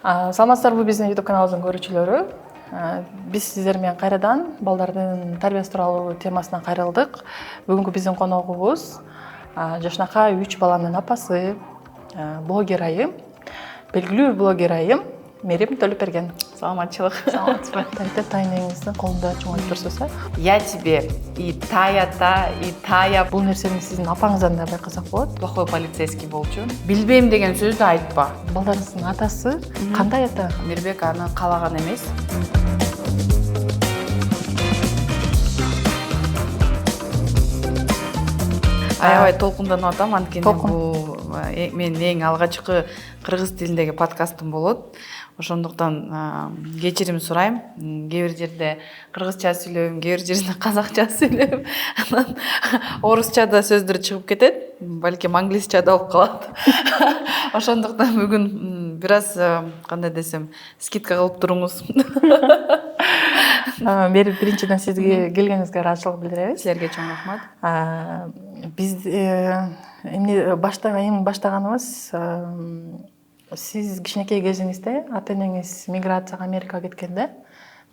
Саламатсыздарбы биздин YouTube каналыбыздын көрүүчүлөрү. Биз сиздер менен кайрадан балдардын тарбиясы тууралуу темасына кайрылдык. Бүгүнкү биздин коногубуз жашынакай 3 баланын апасы, блогер айым, белгилүү блогер айым Мерим Төлөпберген. Саламатчылык. Саламатсызбы? Тайнеңиздин колунда чоңойтуп турсуз, Я тебе и тая, и тая. Бул нерсени сиздин апаңыздан да байкасак болот. Плохой полицейский болчу. Билбейм деген сөздү айтпа. Балдарыңыздын атасы кандай ата? Мирбек аны калаган эмес. Аябай толкунданып атам, анткени бул менин эң алгачкы кыргыз тилиндеги подкастым болот. Ошондуктан кечирим сурайм. Кээ бир жерде кыргызча сүйлөйм, кээ бир жерде казакча сүйлөйм. Анан орусча да сөздөр чыгып кетет, балким англисча да болуп калат. Ошондуктан бүгүн бир аз кандай десем, скидка кылып туруңуз. Мерим, биринчиден сизге келгениңизге ыраазычылык билдиребиз. Силерге чоң рахмат. Биз эми баштаганыбыз сиз кичинекей кезиңизде ата энеңиз миграцияга Америкага кеткенде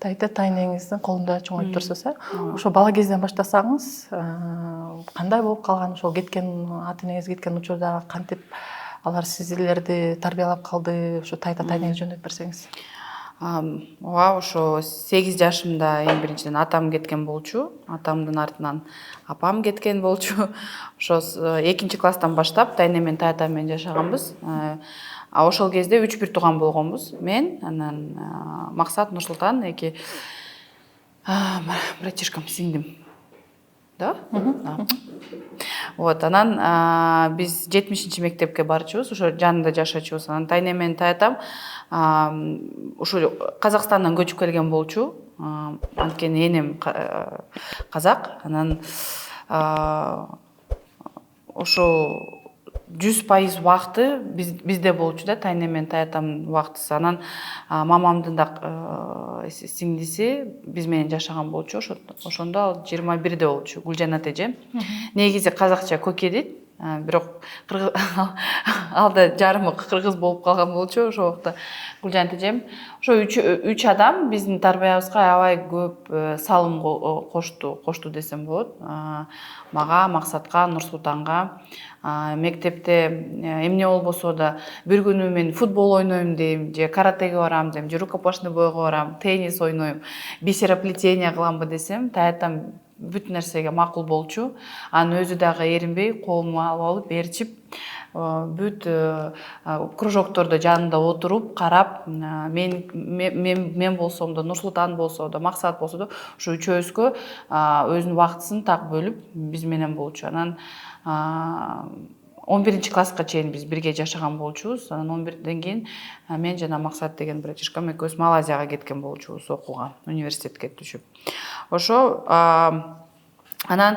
тайнеңиздин колунда чоңойтуп турсуз. Ошо бала кезден баштасаңыз кандай болуп калган, ошол кеткен ата энеңиз кеткен учурда кантип алар сиздерди тарбиялап калды, ошо тайнеңиз жөнүндө берсеңиз. Ооба, ошо 8 жашымда эң биринчиден атам кеткен болчу. Атамдын артынан апам кеткен болчу. Ошо 2 класстан баштап тайнем менен таятам менен жашаганбыз. Ошол кезде 3 бир тууган болгонбуз. Мен, анан Максат, Нурсултан, эки братишкам, сиңдим. Да? Вот, анан биз 70-мектепке барчубуз, ошо жанында жашачубуз. Анан тайнем менен таятам ушу Казакстандан көчүп келген болчу. Анткени энем казак. Анан ошо 100% убакыты бизде болчу да, тайнем менен таятамдын убактысы. Анан мамамдын да сиңдиси биз менен жашаган болчу. Ошондо ал 21-де болчу, Гүлжан атежем. Негизи казакча көке дейт, бирок ал да жарымы кыргыз болуп калган болчу ошол убакта. Гүлжан атежем. Ошо 3 адам биздин тарбиябызга аябай көп салым кошту десем болот. Мага, Максатка, Нурсултанга. Мектепте эмне болбосо да бир күнү мен футбол ойнойм дейм, же каратеге барам дейм, же рукопашный бойго барам, теннис ойнойм, бисероплетение кыламбы десем, таятам бүт нерсеге макул болчу. Анын өзү дагы эринбей колума алып ээрчип, бүт кружоктордо жанында отуруп, карап, мен болсом да, Нурсултан болсо да, Максат болсо да, ошо үчөөбүзгө өзүнүн убактысын так бөлүп биз менен болчу. Анан 11 класска чейин биз бирге жашаган болчубуз. Анан 11ден кийин мен жана Максат деген братишкам экөөбүз Малайзияга кеткен болчубуз окууга, университетке түшүп. Ошо анан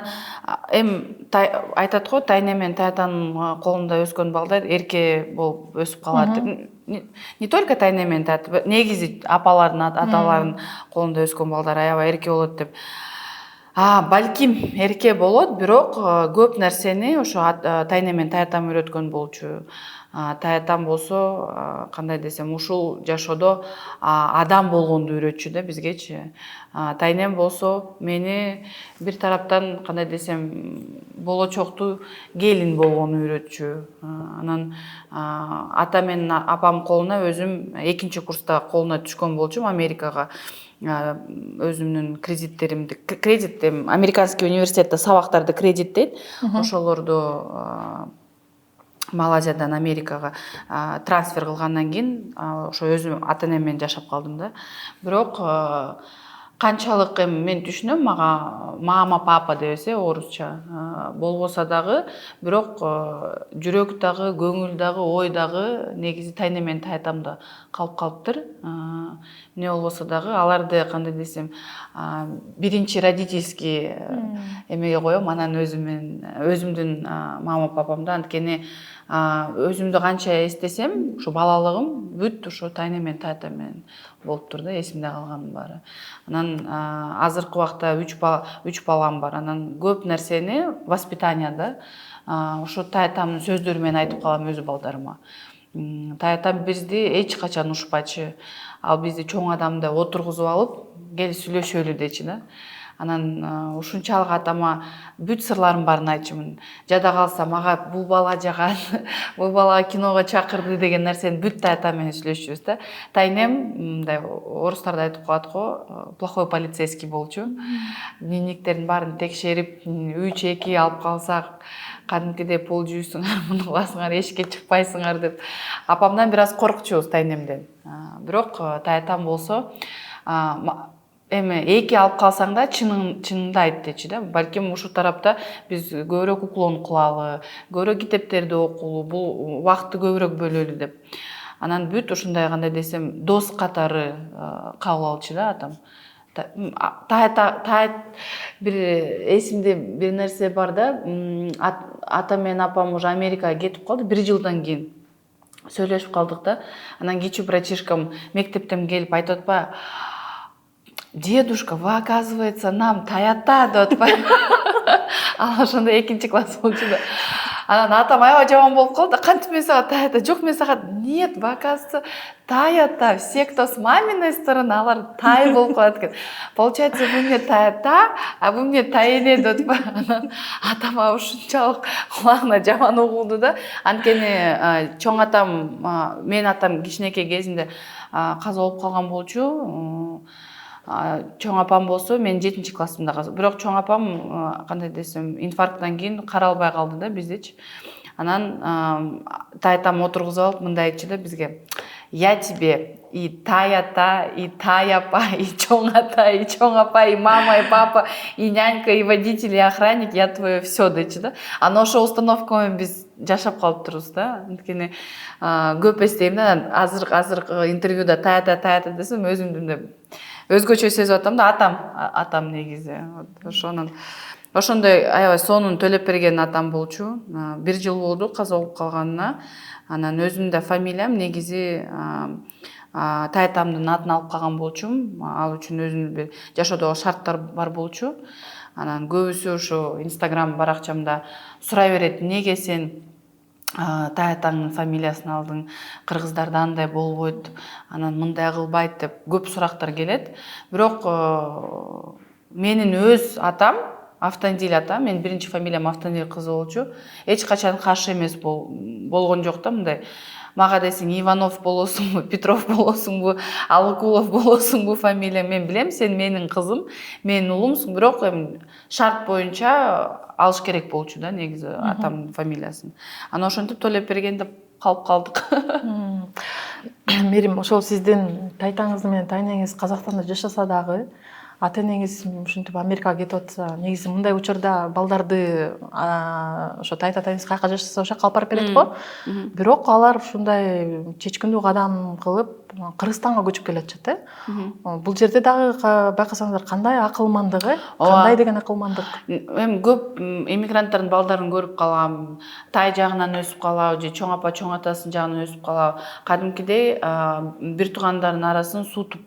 айтат го, тайнем менен таятанын колунда өскөн балдар эрке болуп өсүп калат. Не только тайнем менен таят, негизи апалардын, аталардын колунда өскөн балдар аябай эрке болот деп. Балким эрке болот, бирок көп нерсени ошо тайнем менен таятам үйрөткөн болчу. Таятам болсо, кандай десем, ушул жашоодо адам болгонду үйрөтчү да бизгечи. Тайнем болсо мени бир тараптан, кандай десем, болочоктуу келин болгону үйрөтчү. Анан ата менен апам колуна өзүм 2 курста колуна түшкөн болчум Америкага. Өзүмдүн кредит американский университетте сабактарды кредиттейт. Ошолорду Малайзиядан Америкага трансфер кылгандан кийин ошо өзүм ата энем менен жашап калдым да. Бирок канчалык мен түшүнөм, мага мама, папа дебесе орусча болбосо дагы, бирок жүрөк дагы, көңүл дагы, ой дагы негизи тайнем менен таятамда калып калыптыр. Не болбосо дагы аларды, кандай десем, биринчи родительский эмеге коем, анан өзүмдүн мама, папамды. Анткени өзүмдү канча эстесем, ушу балалыгым бүт ушу тайнем менен таятам менен болуптур да, эсимде калганын баары. Анан азыркы убакта 3 балам бар. Анан көп нерсени воспитанияда ошо таятамдын сөздөрү менен айтып калам өзү балдарыма. Таятам бизди эч качан ушпачы. Ал бизди чоң адамды отургузуп алып, кел сүйлөшөлү дечи да. Анан ушунчалык атама бүт сырларым баарын айтчумун. Жада калса мага бул бала жагат, бул балага киного чакырды деген нерсени бүт таятам менен сүйлөшчүбүз да. Тайнем мындай орустарда айтып коет го, плохой полицейский болчу. Дневниктердин баарын текшерип, 3-2 алып калсак, кадимкидей пол жуйсуңар, муну кыласыңар, эшикке чыкпайсыңар деп. Апамдан бир аз коркчубуз тайнемден. Бирок таятам болсо эми 2 алып калсаң да чыныңды айт дечи да. Балким ушул тарапта биз көбүрөөк уклон кылалы, көбүрөөк китептерди окулу, бул убакытты көбүрөөк бөлөлү деп. Анан бүт ушундай кандай десем, дос катары кабыл алчу да атам. Бир эсимде бир нерсе бар да, атам менен апам уже Америкага кетип калды 1 жылдан кийин. Сүйлөшүп калдык да. Анан кичүү братишкам мектептен келип айтып атпайбы: «Дедушка, вы, оказывается, нам таята» деп атпайбы. Ал ошондо 2-класс болчу да. Анан атам аябай жаман болуп калды. Кантип мен сага таята? Жок, мен сага нет, вы, оказывается, таята. Все, кто с маминой стороны, алар тай болуп калат экен. Получается, вы мне таята, а вы мне тайне деп атпайбы. Анан атам ушунчалык кулагына жаман угулду да. Анткени чоң атам, менин атам кичинекей кезинде каза болуп калган болчу. Чоң апам болсо мен 7-классымда каза. Бирок чоң апам кандай десем, инфаркттан кийин каралбай калды да биздечи. Анан таятам отургузуп алып мындай айтчу да бизге: «Я тебе и таята, и таяпа, и чоң ата, и чоң апа, и мама, и папа, и нянька, и водитель, и охранник, я твое все» дечи да. Анан ошо установка менен биз жашап калып турбуз да. Анткени көп эстейм да. Азыр интервьюда таята десем, өзүмдү өзгөчө сезип атам да. Атам негизи. Ошондой аябай сонун төлөп берген атам болчу. 1 жыл болду каза болуп калганына. Анан өзүмдүн фамилиям негизи таятамдын атын алып калган болчумун. Ал үчүн өзүмдүн бир жашоодогу шарттар бар болчу. Анан көбүсү ошо Instagram баракчамда сурай берет: «Неге сен таятаңдын фамилиясын алдың, кыргыздарда андай болбойт, анан мындай кылбайт» деп көп сурактар келет. Бирок менин өз атам Автандил атам, мен биринчи фамилиям Автандил кызы болчу. Эч качан каршы эмес болгон жок да. Мындай мага десең Иванов болосуңбу, Петров болосуңбу, Алыкулов болосуңбу фамилия, мен билем, сен менин кызым, менин улумсуң. Бирок эми шарт боюнча алыш керек болчу да негизи атамдын фамилиясын. Анан ошентип төлөп берген деп калып калдык. Мерим, ошол сиздин тайтаңыз менен тайнеңиз Казакстанда жашаса дагы, ата энеңиз ушинтип Америкага кетип атса, негизи мындай учурда балдарды ошо тайтаңыз каяка жашаса ошо калып барып берет го. Бирок алар ушундай чечкиндүү кадам кылып Кыргызстанга көчүп келе атышат э. Бул жерде дагы байкасаңыздар кандай акылмандыгы, кандай деген акылмандык? Эми көп иммигранттардын балдарын көрүп калам. Тай жагынан өсүп калабы же чоң апа чоң атасынын жагынан өсүп калабы. Кадимкидей бир туугандардын арасын суутуп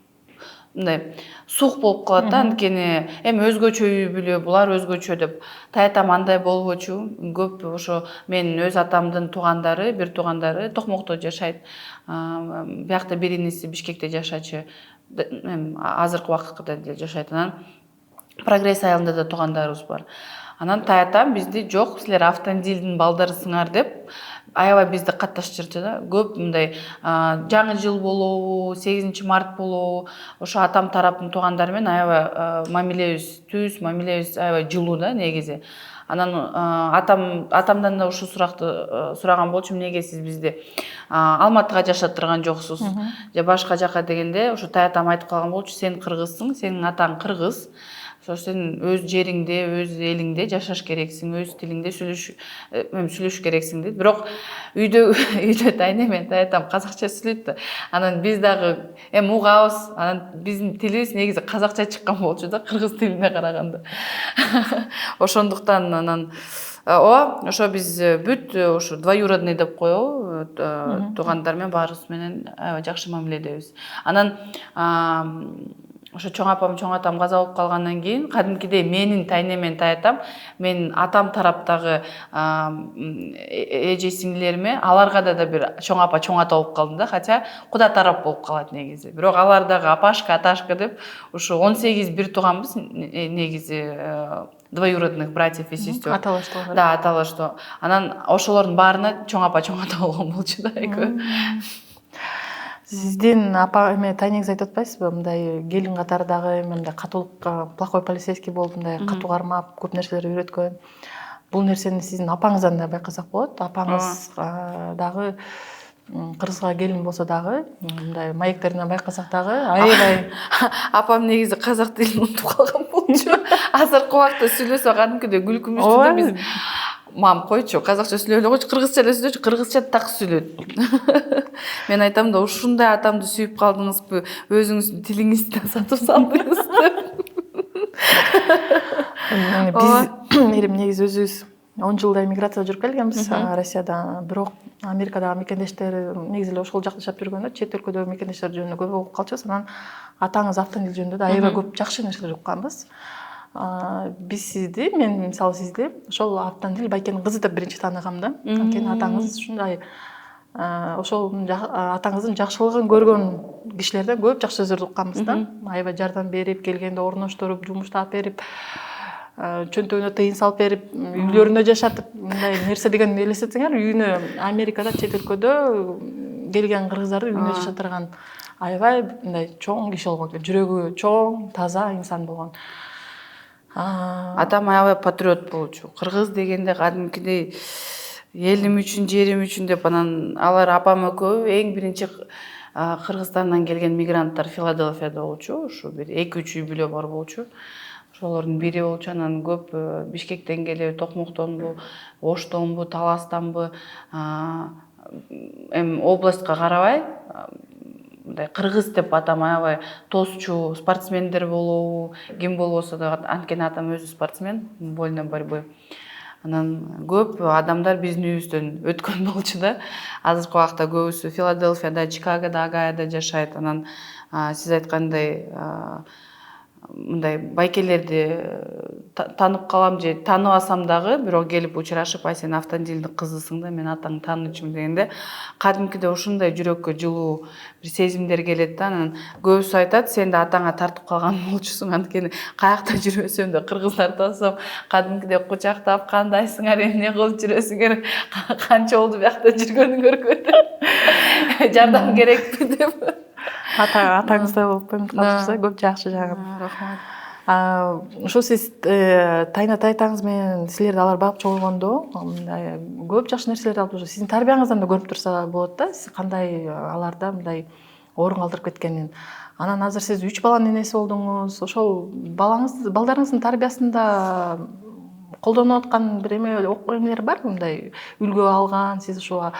мындай сук болуп калат да. Анткени эми өзгөчө үй бүлө, булар өзгөчө деп. Таятам андай болбочу. Көп ошо менин өз атамдын туугандары, бир туугандары Токмокто жашайт. Биякта бир иниси Бишкекте жашачу. Азыркы убакытта деле жашайт. Анан Прогресс айылында да туугандарыбыз бар. Анан таятам бизди жок, силер Автандилдин балдарысыңар деп аябай бизди катташтырчу да. Көп мындай жаңы жыл болобу, 8 март болобу, ошо атам тараптын туугандары менен аябай мамилебиз түз, мамилебиз аябай жылуу да негизи. Анан атамдан да ушул суракты сураган болчумун: «Неге сиз бизди Алматыга жашаттырган жоксуз же башка жака?» дегенде, ошо таятам айтып калган болчу: «Сен кыргызсың, сенин атаң кыргыз. Сен өз жериңде, өз элиңде жашаш керексиң, өз тилиңде сүйлөшүш керексиң» дейт. Бирок үйдө тайнем менен таятам казакча сүйлөйт да. Анан биз дагы эми угабыз. Анан биздин тилибиз негизи казакча чыккан болчу да, кыргыз тилине караганда. Ошондуктан анан ошо биз бүт ошо двоюродный деп коебу, туугандар менен баарыбыз менен аябай жакшы мамиледебиз. Анан ошо чоң апам чоң атам каза болуп калгандан кийин кадимкидей менин тайнемен таятам, менин атам тараптагы эже сиңдилериме, аларга да бир чоң апа чоң ата болуп калдым да, хотя куда тарап болуп калат негизи. Бирок алар дагы апашка аташка деп ушу 18 бир тууганбыз негизи, двоюродных братьев и сестер. Аталаштуу. Да, аталаштуу. Анан ошолордун баарына чоң апа чоң ата болгон болчу да экөө. Сиздин апа эме тайнеңиз айтып атпайсызбы, мындай келин катары дагы мындай катуулукка плохой полицейский болуп, мындай катуу кармап, көп нерселер үйрөткөн. Бул нерсени сиздин апаңыздан да байкасак болот. Апаңыз дагы кыргызга келин болсо дагы мындай маектеринен байкасак дагы аябай. Апам негизи казак тилин унутуп калган болчу. Азыркы убакта сүйлөсө кадимкидей күлкүмүштүү да, биз мам койчу, казакча сүйлөбөй койчу, кыргызча эле сүйлөчү, кыргызча так сүйлөт. Мен айтам да, ушундай атамды сүйүп калдыңызбы, өзүңүздүн тилиңизди сатып салдыңыз деп. Биз негизи өзүбүз 10 жылдай миграцияда жүрүп келгенбиз Россияда. Бирок Америкадагы мекендештер негизи эле ошол жакта жашап жүргөндө чет өлкөдөгү мекендештер жөнүндө көп угуп калчубуз. Анан атаңыз автомобиль жөнүндө да аябай көп жакшы нерселер укканбыз. Биз сизди, мен мисалы сизди ошол автомобиль байкенин кызы деп биринчи тааныгам да. Анткени атаңыз ушундай ошол атаңыздын жакшылыгын көргөн кишилерден көп жакшы сөздөрдү укканбыз да. Аябай жардам берип, келгенде орноштуруп, жумуштап берип, чөнтөгүнө тыйын салып берип, үйлөрүнө жашатып, мындай нерсе деген элестетсеңер, үйүнө Америкада чет өлкөдө келген кыргыздарды үйүнө жашатырган аябай мындай чоң киши болгон экен. Жүрөгү чоң, таза инсан болгон. Атам аябай патриот болчу. Кыргыз дегенде кадимкидей элим үчүн, жерим үчүн деп, анан алар апам экөө эң биринчи Кыргызстандан келген мигранттар Филадельфияда болчу. Ушу бир 2-3 үй бүлө бар болчу. Ошолордун бири болчу. Анан көп Бишкектен келип, Токмоктонбу, Оштонбу, Таластанбы, областка карабай мындай кыргыз деп атам аябай тосчу, спортсмендер болобу, ким болбосо да, анткени атам өзү спортсмен, вольной борьбы. Анан көп адамдар биздин үйүбүздөн өткөн болчу да. Азыркы убакта көбүсү Филадельфияда, Чикагода, Огайода жашайт. Анан сиз айткандай мындай байкелерди таанып калам же тааныбасам дагы, бирок келип учурашып, ай сен автомобильдин кызысың да, мен атаңды таанычумун дегенде, кадимкиде ушундай жүрөккө жылуу бир сезимдер келет да. Анан көбүсү айтат, сен да атаңа тартып калган болчусуң, анткени каякта жүрөсөм да кыргыздарды тосом, кадимкиде кучактап, кандайсыңар, эмне кылып жүрөсүңөр, канча болду биякта жүргөнүңөргө деп, жардам керекпи деп. Атаңыздай болуп коюп калыпсыз, көп жакшы жагы. Рахмат. Ошо сиз тайна тайтаңыз менен силерди алар багып чогулгондо мындай көп жакшы нерселерди алып жүрөт. Сиздин тарбияңыздан да көрүп турса болот да, сиз кандай аларда мындай орун калтырып кеткенин. Анан азыр сиз 3 баланын энеси болдуңуз. Ошол балдарыңыздын тарбиясында колдонуп аткан бир эмелер барбы, мындай үлгү алган, сиз ошо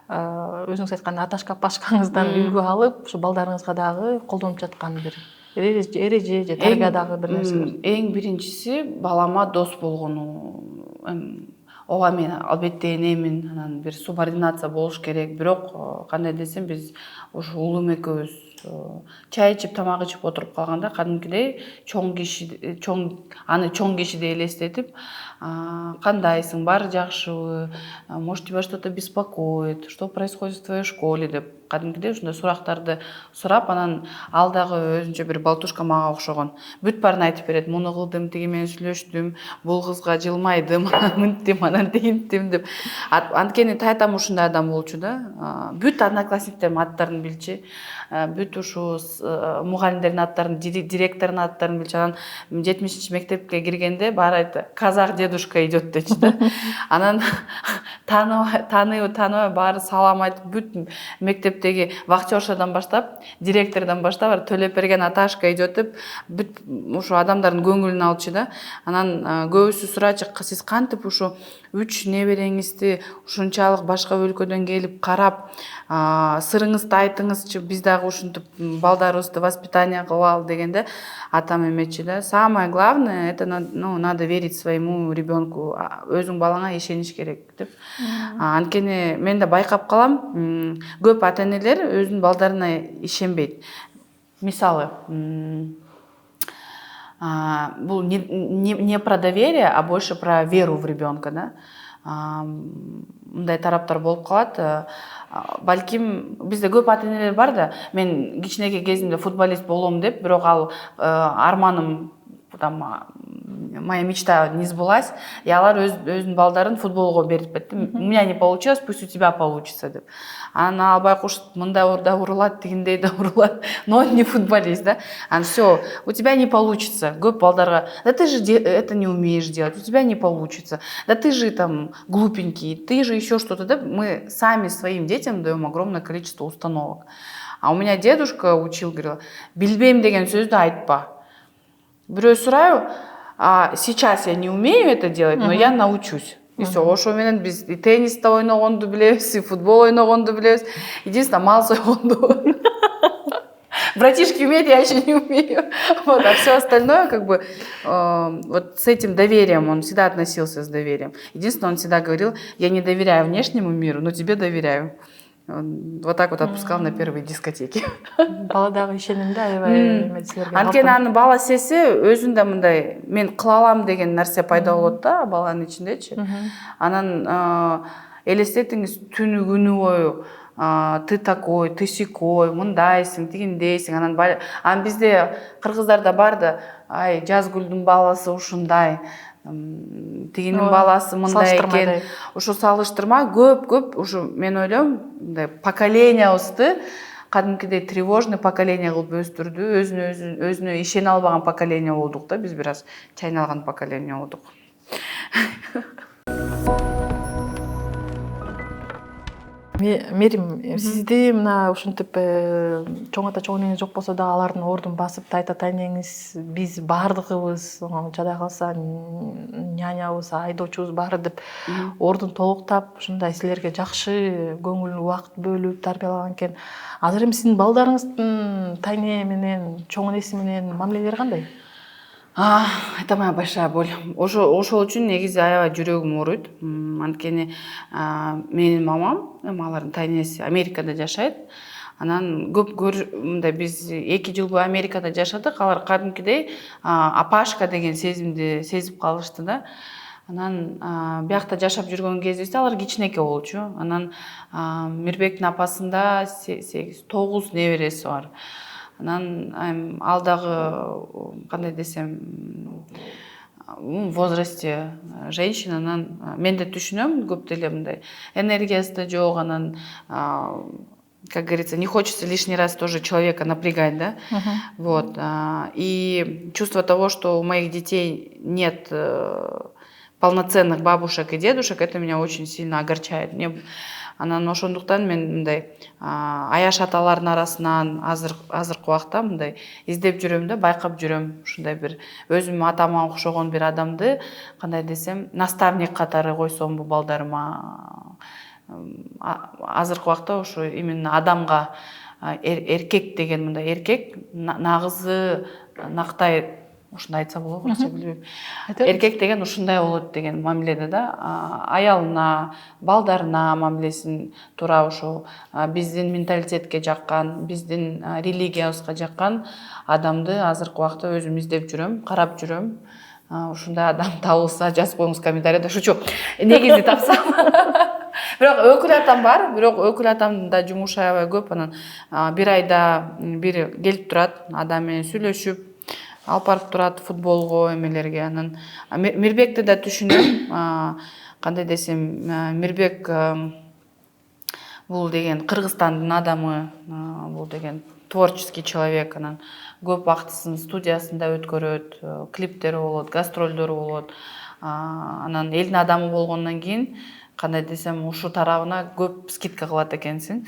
өзүңүз айткан аташка пашкаңыздан үлгү алып, ошо балдарыңызга дагы колдонуп жаткан бир эреже же тарбиядагы бир нерселер? Эң биринчиси балама дос болгону. Ооба, мен албетте энемин, анан бир субординация болуш керек. Бирок кандай десем, биз ушу улум экөөбүз чай ичип, тамак ичип отуруп калганда, кадимкидей аны чоң кишидей элестетип, кандайсың, баары жакшыбы, может тебя что-то беспокоит, что происходит в твоей школе деп, кадимкидей ушундай сурактарды сурап, анан ал дагы өзүнчө бир балтушка мага окшогон. Бүт баарын айтып берет. Муну кылдым, тиги менен сүйлөштүм, бул кызга жылмайдым, мынттым, анан тигинттим деп. Анткени тайтам ушундай адам болчу да. Бүт одноклассниктердин аттарын билчү. Бүт ушу мугалимдердин аттарын, директордун аттарын билчү. Анан 70-чи мектепке киргенде баары айтты, казак дедушка идет дечи да. Анан тааныбай баары салам айтып, бүт мектептеги вахтершадан баштап, директордон баштап төлөп берген аташка идет деп, бүт ушу адамдардын көңүлүн алчу да. Анан көбүсү сурачы, сиз кантип ушу 3 небереңизди ушунчалык башка өлкөдөн келип карап, сырыңызды айтыңызчы, биз дагы ушинтип балдарыбызды воспитание кылалы дегенде, атам эметчи да. Самое главное, это надо верить своему ребенку. Өзүң балаңа ишениш керек деп. Анткени мен да байкап калам, көп ата-энелер өзүнүн балдарына ишенбейт. Мисалы, бұл не про доверие, а больше про веру в ребенка, да. Мындай тараптар болып қалады. Бәлкім бізде көп ата-енелер бар да, мен кичинекей кезімде футболист болом деп, бирок ал арманым, там, моя мечта не сбылась, и алар өзүнүн балдарын футболго берип кетти. У меня не получилось, пусть у тебя получится деп. Ана албай куш мындай да урулат, тигиндей да урулат, но он не футболист, да. Все, у тебя не получится. Көп балдарга, да ты же это не умеешь делать, у тебя не получится. Да ты же там глупенький, ты же еще что-то, да. Мы сами своим детям даем огромное количество установок. А у меня дедушка учил, говорил, билбейм деген сөздү айтпа. Бирөө сураю, сейчас я не умею это делать, но я научусь. И все, ошо менен биз и теннисте ойногонду билебиз, и футбол ойногонду билебиз. Единственное, мал сойгонду. Братишки умеют, я еще не умею. Вот, а все остальное, как бы, вот с этим доверием, он всегда относился с доверием. Единственное, он всегда говорил, я не доверяю внешнему миру, но тебе доверяю. Он вот так вот отпускал на первые дискотеки. Баладагы ишенимди аябай эме силерге. Анткени анын бала сеси өзүндө мындай мен кыла алам деген нерсе пайда болот да баланын ичиндечи. Анан элестетиңиз түнү күнү бою ты такой, ты сикой, мындайсың, тигиндейсиң. Анан бизде кыргыздарда бар да, ай Жазгүлдүн баласы ушундай, тигинин баласы мындай экен. Ошо салыштырма көп ушу мен ойлойм, мындай поколениябызды кадимкидей тревожный поколение кылып өстүрдү, өзүнө ишене албаган поколение болдук да, биз бир аз чайналган поколение болдук. Мерим, сизди мына ушинтип чоң ата чоң энеңиз жок болсо да алардын ордун басып тайта тайнеңиз биз баардыгыбыз жада калса нянябыз айдоочубуз баары деп ордун толуктап ушундай силерге жакшы көңүл убакыт бөлүп тарбиялаган экен. Азыр эми сиздин балдарыңыздын тайне менен чоң энеси менен мамилелери кандай? Это моя большая боль. Ошол үчүн негизи аябай жүрөгүм ооруйт. Анткени менин мамам, алардын тайнеси Америкада жашайт. Анан мындай биз 2 жыл бою Америкада жашадык. Алар кадимкидей апашка деген сезимди сезип калышты да. Анан биякта жашап жүргөн кезибизде алар кичинекей болчу. Анан Мирбектин апасында 9 небереси бар. Анан ал дагы кандай десем в возрасте женщина, анан мен да түшүнөм, көп деле мындай энергиясы да жок, анан как говорится, не хочется лишний раз тоже человека напрягать, да? Вот. И чувство того, что у моих детей нет полноценных бабушек и дедушек, это меня очень сильно огорчает. Анан ошондуктан мен мындай аяш аталардын арасынан азыркы убакта мындай издеп жүрөм да, байкап жүрөм. Ушундай бир өзүм атама окшогон бир адамды, кандай десем, наставник катары койсом бул балдарыма. Азыркы убакта ошо именно адамга эркек деген мындай эркек нагызы нактай, ушундай айтса болобу, билбейм. Эркек деген ушундай болот деген мамиледе да, аялына, балдарына мамилесин туура ошо биздин менталитетке жаккан, биздин религиябызга жаккан адамды азыркы убакта өзүм издеп жүрөм, карап жүрөм. Ушундай адам табылса жазып коюңуз комментарийде. Шучу. Негизи тапсам. Бирок өкүл атам бар, бирок өкүл атамдын да жумушу аябай көп. Анан бир айда бири келип турат, адам менен сүйлөшүп, алып барып турат футболго, эмелерге. Анан Мирбекти да түшүнөм. Кандай десем, Мирбек бул деген Кыргызстандын адамы, бул деген творческий человек. Анан көп убактысын студиясында өткөрөт, клиптери болот, гастролдору болот. Анан элдин адамы болгондон кийин, кандай десем, ушу тарабына көп скидка кылат экенсиң.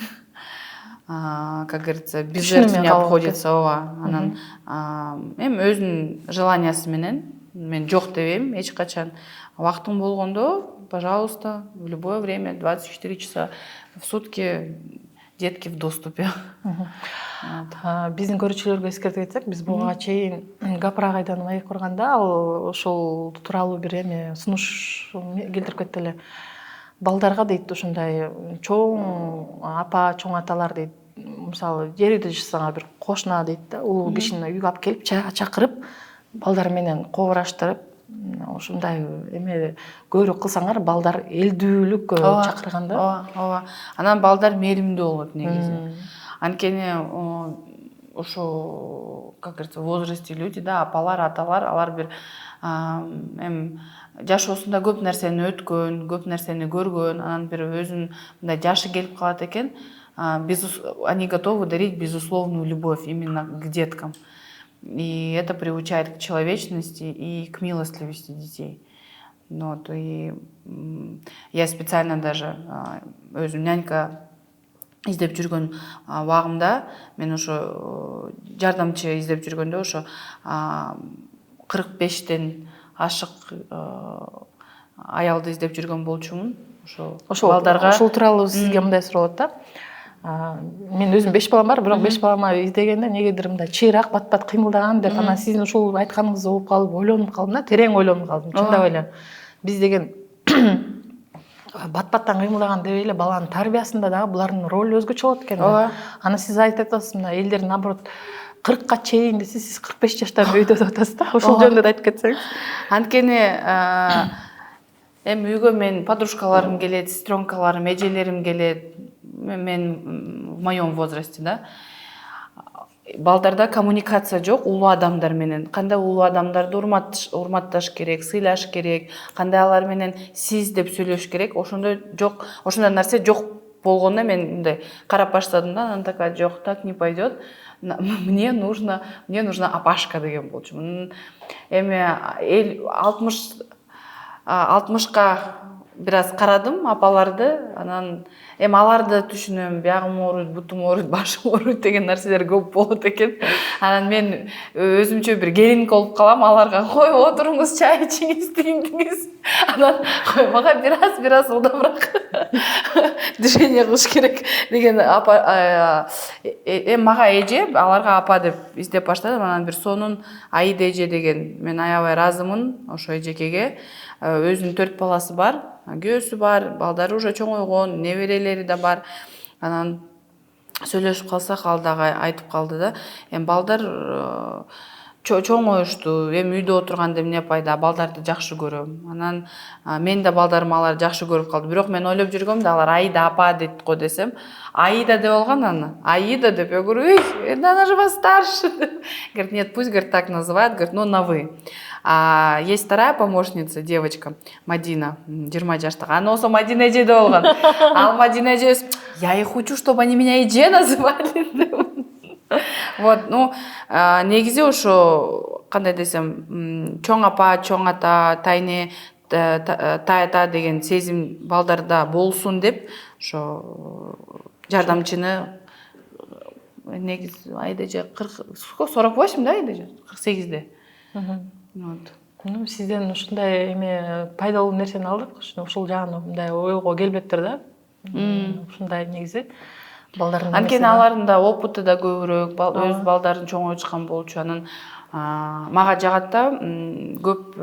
Как говорится, без жертв не обходится. Анан эми өзүнүн желаниясы менен мен жок дебейм эч качан. Убактың болгондо, пожалуйста, в любое время, 24 часа в сутки детки в доступе. Биздин көрүүчүлөргө эскертип кетсек, биз буга чейин Гапырак айдан маек курганда ал ошол тууралуу бир эме сунуш келтирип кетти эле. Балдарга дейт ушундай чоң апа, чоң аталар дейт, мисалы жер үйдө жашасаңар бир кошуна дейт да, улуу кишини үйгө алып келип чайга чакырып, балдар менен кобураштырып ушундай эме көбүрөөк кылсаңар, балдар элдүүлүк чакырганда. ооба. Анан балдар мээримдүү болот негизи. Анткени ошо, как говорится, в возрасте люди, да, апалар, аталар, алар бир жашоосунда көп нерсени өткөн, көп нерсени көргөн, анан бир өзүнүн мындай жашы келип калат экен, они готовы дарить безусловную любовь именно к деткам. И это приучает к человечности и к милостливости детей. Вот, и я специально даже өзүм нянька издеп жүргөн убагымда мен ошо жардамчы издеп жүргөндө ошо 45тен ашык аялды издеп жүргөн болчумун. Ошо балдарга ушул тууралуу сизге мындай суроо болот да. Мен өзүм 5 балам бар, бирок 5 балама издегенде негедир мындай чыйраак бат-бат кыймылдаган деп, анан сиздин ушул айтканыңызды угуп калып ойлонуп калдым да, терең ойлонуп калдым, чындап эле. Биз деген бат-баттан кыймылдаган деп эле баланын тарбиясында дагы булардын ролу өзгөчө болот экен. Аны сиз айтып атасыз, мына элдер наоборот 40ка чейин десе, сиз 45 жаштан үйдө деп атасыз да. Ошол жөнүндө да айтып кетсеңиз. Анткени эми үйгө мен подружкаларым келет, сестренкаларым, эжелерим келет. Мен в моем возрасте, да. Балдарда коммуникация жок улуу адамдар менен. Кандай улуу адамдарды урматташ керек, сыйлаш керек, кандай алар менен сиз деп сөйлөш керек. Ошондой нерсе жок болгондо мен мындай карап баштадым да, анан такая: жок, так не пойдет. Мне нужна апашка деген болчумун. Эми 60ка бир аз карадым апаларды, анан эми аларды түшүнөм, биягым ооруйт, бутум ооруйт, башым ооруйт деген нерселер көп болот экен. Анан мен өзүмчө бир келинка болуп калам, аларга: кой, отуруңуз, чай ичиңиз, тигиңиз. Анан мага бир аз ылдамыраак движение кылыш керек деген апа, мага эже, аларга апа деп издеп баштадым. Анан бир сонун Аида эже деген, мен аябай ыраазымын ошо эжекеге. Өзүнүн 4 баласы бар, күйөөсү бар, балдары уже чоңойгон, неберелери да бар. Анан сүйлөшүп калсак, ал дагы айтып калды да, эми балдар чоңоюшту, эми үйдө отурганда эмне пайда, балдарды жакшы көрөм. Анан мен да балдарым аларды жакшы көрүп калды. Бирок мен ойлоп жүргөм да, алар Аида апа дейт го десем, Аида деп алган аны. Аида деп, я говорю: она же вас старше. Говорит: нет, пусть, говорит, так называют, говорит, ну на вы. А есть вторая помощница, девочка, Мадина, 20 жаштагы. Аны осо Мадина эже деп алган. Ал Мадина эже: я и хочу, чтобы они меня эже называли. Вот, ну, негизи ошо кандай десем, чоң апа, чоң ата, тайне, ата деген сезим балдарда болсун деп, ошо жардамчыны негизи Аида эже 48 да, Аида эже 48-де. Вот. Ну, сизден ушундай эме пайдалуу нерсени алдык. Ушул жагын мындай ойго келбептир да. Ушундай негизи балдардын. Анткени алардын да опыты да көбүрөөк, өз балдарын чоңойтушкан болчу. Анан мага жагат да, көп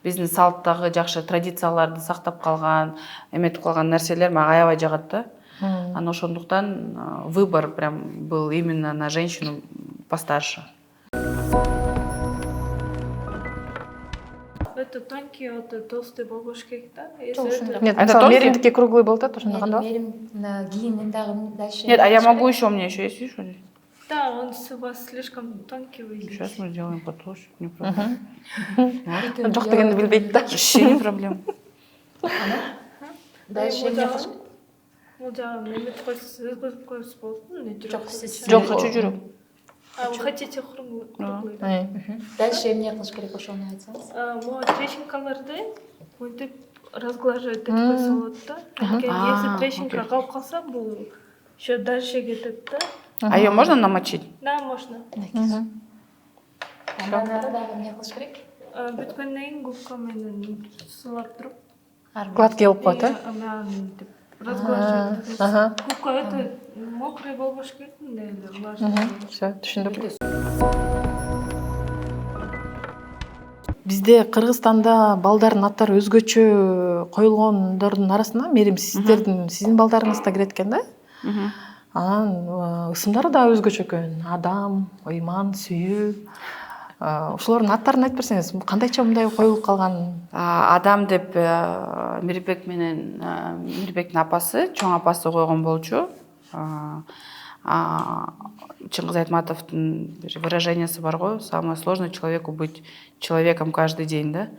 биздин салттагы жакшы традицияларды сактап калган, эметип калган нерселер мага аябай жагат да. Анан ошондуктан выбор прям был именно на женщину постарше. Это тонкий, это толстый болбош керек да? Нет, это меримдикке круглый болот, ошондо кандай? Мерим на гиин дагы дальше. Нет, а я могу еще, у меня еще есть, видишь? Да, он у вас слишком тонкий выйдет. Сейчас мы сделаем потолще, не проблема. Жок дегенди билбейт да. Вообще не проблема. Дальше эмне кылыш? Бул жагын эметип койсоңуз, өзгөртүп койсоңуз болот. Жок, сиз. Жок, хочу жүрөм. А вы хотите круглый? Дальше эмне кылыш керек, ошону айтсаңыз. Могу трещинкаларды мынтип разглаживать этип койсо болот да. Если трещинка калып калса, бул еще дальше кетет да. А ее можно намочить? Да, можно. Андан ары дагы эмне кылыш керек? Бүткөндөн кийин губка менен сулап туруп, Гладкий болуп коет, э? мынтип разглаживать. Губка это мокрый болбош керек, мындай эле влажный. Всё, түшүндүк. Бизде Кыргызстанда балдардын аттары өзгөчө коюлгондордун арасына мерим сиздин балдарыңыз да кирет экен да. Анан ысымдары да өзгөчө экен. Адам, Ыйман, Сүйүү. ошолордун аттарын айтып берсеңиз, кандайча мындай коюлуп калган? Адам деп Мирбек менен Мирбектин апасы, чоң апасы койгон болчу. Чыңгыз Айтматовдун бир выражениясы бар го, самое сложное человеку быть человеком каждый день, да.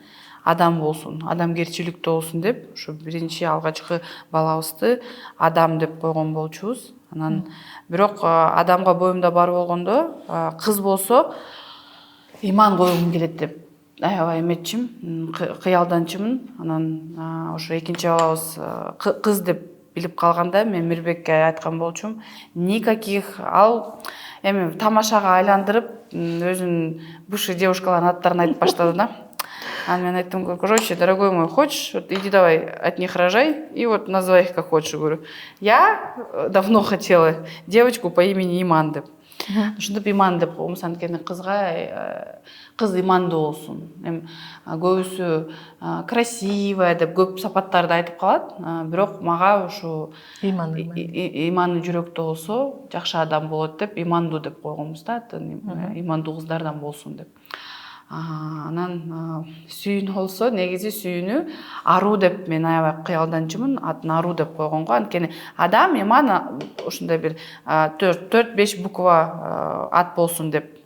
Адам болсун, адамгерчиликтүү болсун деп, ушу биринчи алгачкы балабызды Адам деп койгон болчубуз. Анан бирок адамга боюмда бар болгондо, кыз болсо иман койгум келет деп аябай эметчим, кыялданчымын. Анан ошо экинчи балабыз кыз деп билип калганда мен Мирбекке айткан болчумун, никаких ал эми тамашага айландырып өзүнүн бывший девушкаларынын аттарын айтып баштады да. А мен айттым, короче, дорогой мой, хочешь, вот иди давай от них рожай, и вот называй их как хочешь. Говорю, я давно хотела девочку по имени Иман деп. Ушинтип Иман деп койгумуз, анткени кызга кыз имандуу болсун. Эми көбүсү красивая деп көп сапаттарды айтып калат, бирок мага ушу иманы жүрөктө болсо жакшы адам болот деп имандуу деп койгонбуз да, имандуу кыздардан болсун деп. Анан сүйүнү болсо, негизи сүйүнү Ару деп мен аябай кыялданчымын, атын Ару деп койгонго, анткени Адам, Иман ушундай бир 4-5 буква ат болсун деп,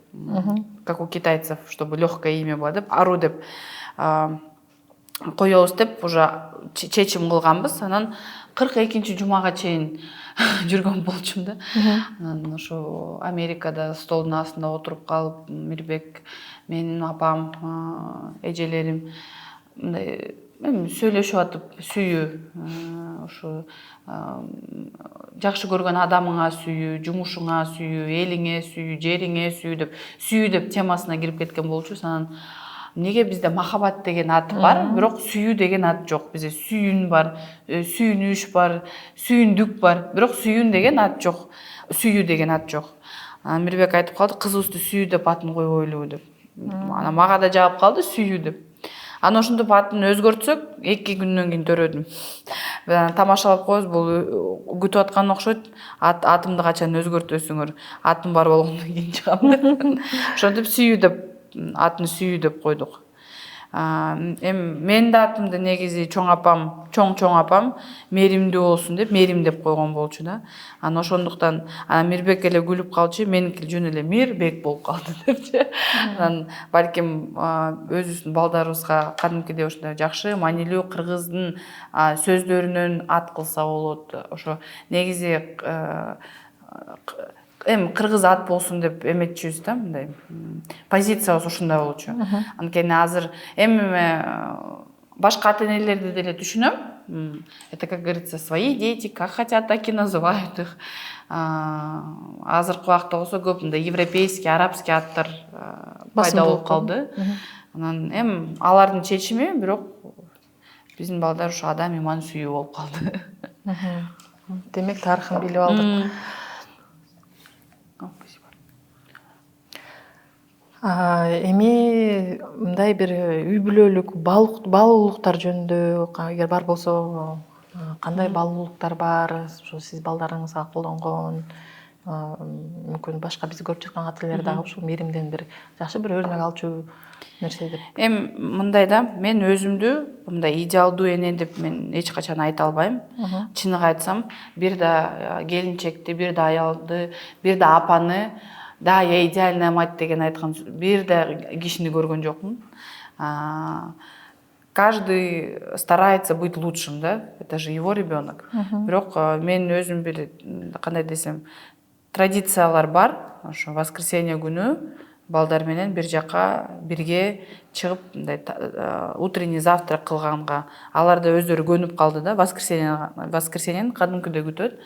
как у китайцев, чтобы легкое имя было деп, Ару деп коебуз деп уже чечим кылганбыз. Анан 42-нчи жумага чейин жүргөн болчумун да. Анан ошо Америкада столдун астында отуруп калып, Мирбек, менин апам, эжелерим мындай сүйлөшүп атып, сүйүү, ошо жакшы көргөн адамыңа сүйүү, жумушуңа сүйүү, элиңе сүйүү, жериңе сүйүү деп темасына кирип кеткен болчубуз. Анан неге бизде махаббат деген ат бар, бирок сүйүү деген ат жок. Бизде сүйүн бар, сүйүнүш бар, сүйүндүк бар, бирок сүйүн деген ат жок, сүйүү деген ат жок. Мирбек айтып калды, кызыбызды сүйүү деп атын койбойлубу деп. Анан мага да жаап калды, сүйүү деп. Анан ошондоп атын өзгөртсөк, 2 күндөн кийин төрөдүм. Тамашалап коебуз, бул күтүп аткан окшойт. Атымды качан өзгөртөсүңөр? Атым бар болгондон кийин чыгам деп. Ошентип сүйүү деп, атын сүйүү деп койдук. Эми менин да атымды негизи чоң апам мээримдүү болсун деп Мээрим деп койгон болчу да. Анан ошондуктан Мирбек эле күлүп калчу, меники жөн эле Мирбек болуп калды депчи. Анан балким өзүбүздүн балдарыбызга кадимкидей ушундай жакшы маанилүү кыргыздын сөздөрүнөн ат кылса болот. Ошо негизи эми кыргыз ат болсун деп эметчүбүз да, мындай позициябыз ушундай болчу. Анткени азыр эми башка ата-энелерди деле түшүнөм. Это, как говорится, свои дети, как хотят, так и называют их. Азыркы убакта болсо көп мындай европейский, арабский аттар пайда болуп калды. Анан эми алардын чечими, бирок биздин балдар ушу Адам, Иман сүйүү болуп калды. Демек тарыхын билип алдык. Эми мындай бир үй бүлөлүк баалуулуктар жөнүндө эгер бар болсо, кандай баалуулуктар бар, ушу сиз балдарыңызга колдонгон, мүмкүн башка биз көрүп жаткан ата-энелер дагы ушул Мээримден бир жакшы бир өрнөк алчу нерсе деп. Эми мындай да, мен өзүмдү мындай идеалдуу эне деп мен эч качан айта албайм. Чыныгы айтсам, бир да келинчекти, бир да аялды, бир да апаны да, я идеальная мать деген айткан бир да кишини көргөн жокмун. Каждый старается быть лучшим, да? Это же его ребенок. Бирок мен өзүм бир кандай десем, традициялар бар. Ошо воскресенье күнү балдар менен бир жака бирге чыгып, мындай утренний завтрак кылганга алар да өздөрү көнүп калды да. Воскресеньени кадимкидей күтөт.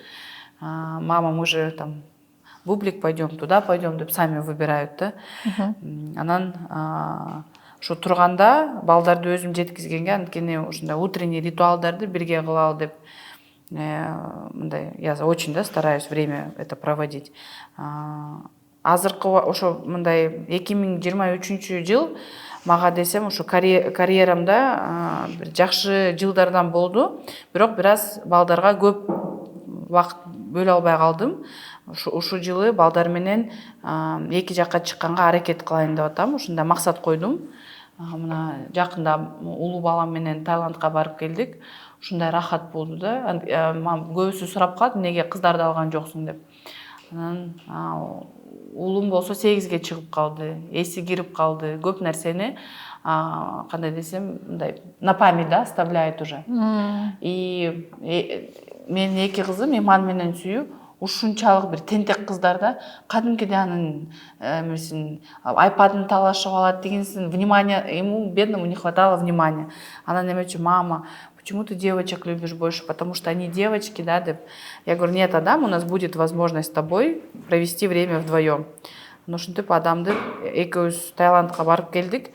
Мама, мы же там бублик пойдем, туда пойдем деп сами выбирают да. Анан ушу турганда балдарды өзүм жеткизгенге, анткени ушундай утренний ритуалдарды бирге кылалы деп мындай я очень да стараюсь время это проводить. Азыркы ошо мындай 2023-жыл мага десем ушу карьерамда бир жакшы жылдардан болду. Бирок бир аз балдарга көп убакыт бөлө албай калдым. ушу жылы балдар менен эки жакка чыкканга аракет кылайын деп атам. Ушундай максат койдум. Мына жакында улуу балам менен Таиландка барып келдик. Ушундай рахат болду да. Көбүсү сурап калды, эмнеге кыздарды алган жоксуң деп. Анан уулум болсо 8ге чыгып калды, эси кирип калды. Көп нерсени кандай десем, мындай на память да оставляет уже. И менин эки кызым Иман менен Сүйүү ушунчалык бир тентек кыздар да, кадимкидей анын эмесин айпадын талашып алат дегенсин, внимание, ему бедному не хватало внимания. Анан эмечи: мама, почему ты девочек любишь больше? Потому что они девочки, да, деп. Я говорю: нет, Адам, у нас будет возможность с тобой провести время вдвоем. Ошентип адамды экөөбүз Таиландка барып келдик.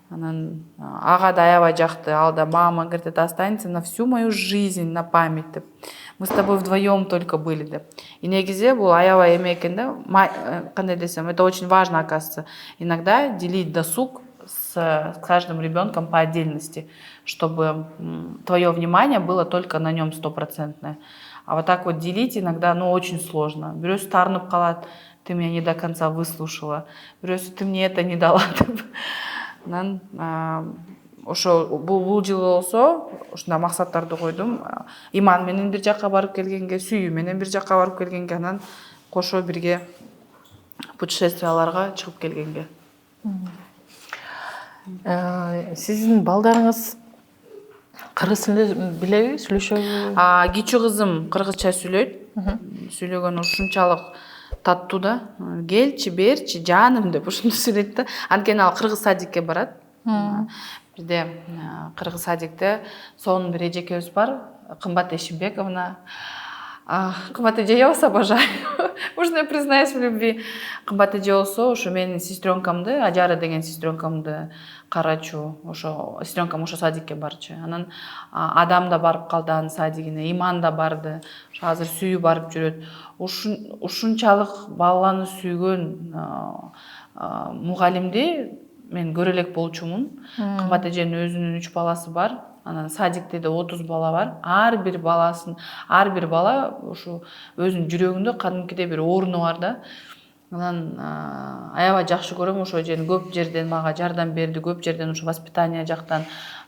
Анан ага да аябай жакты. Ал да: мама, говорит, это останется на всю мою жизнь, на память деп. Мы с тобой вдвоем только были деп. И негизи бул аябай эме экен да, кандай десем, это очень важно, оказывается, иногда делить досуг с каждым ребенком по отдельности, чтобы твое внимание было только на нем 100%. А вот так вот делить иногда, ну, очень сложно. Бирөөсү тарынып калат: ты меня не до конца выслушала. Бирөөсү: ты мне это не дала деп. Анан ошо бул жылы болсо ушундай максаттарды койдум. Иман менен бир жакка барып келгенге, Сүйүү менен бир жакка барып келгенге, анан кошо бирге путешествияларга чыгып келгенге. Сиздин балдарыңыз кыргыз тилинде билеби, сүйлөшөбү? Кичүү кызым кыргызча сүйлөйт. Сүйлөгөнү ушунчалык таттуу да. Келчи, берчи, жаным деп ушунду сүйлөйт да. Анткени ал кыргыз садикке барат. Бизде кыргыз садикте сонун бир эжекебиз бар, Кымбат Эшимбековна. Кымбат эже, я вас обожаю. Можно я признаюсь в любви? Кымбат эже болсо ушу менин сестренкамды, Ажара деген сестренкамды карачу. Ошо сестренкам ошо садикке барчу. Анан Адам да барып калды анын садигине, Иман да барды. Ошо азыр Сүйүү барып жүрөт. Ушунчалык баланы сүйгөн мугалимди мен көрө элек болчумун. Кымбат эженин өзүнүн 3 баласы бар. Анан садикте да 30 бала бар. Ар бир бала ушу өзүнүн жүрөгүндө кадимкидей бир оруну бар да. Анан аябай жакшы көрөм, ошо эжени көп жерден мага жардам берди, көп жерден ушу воспитание жактан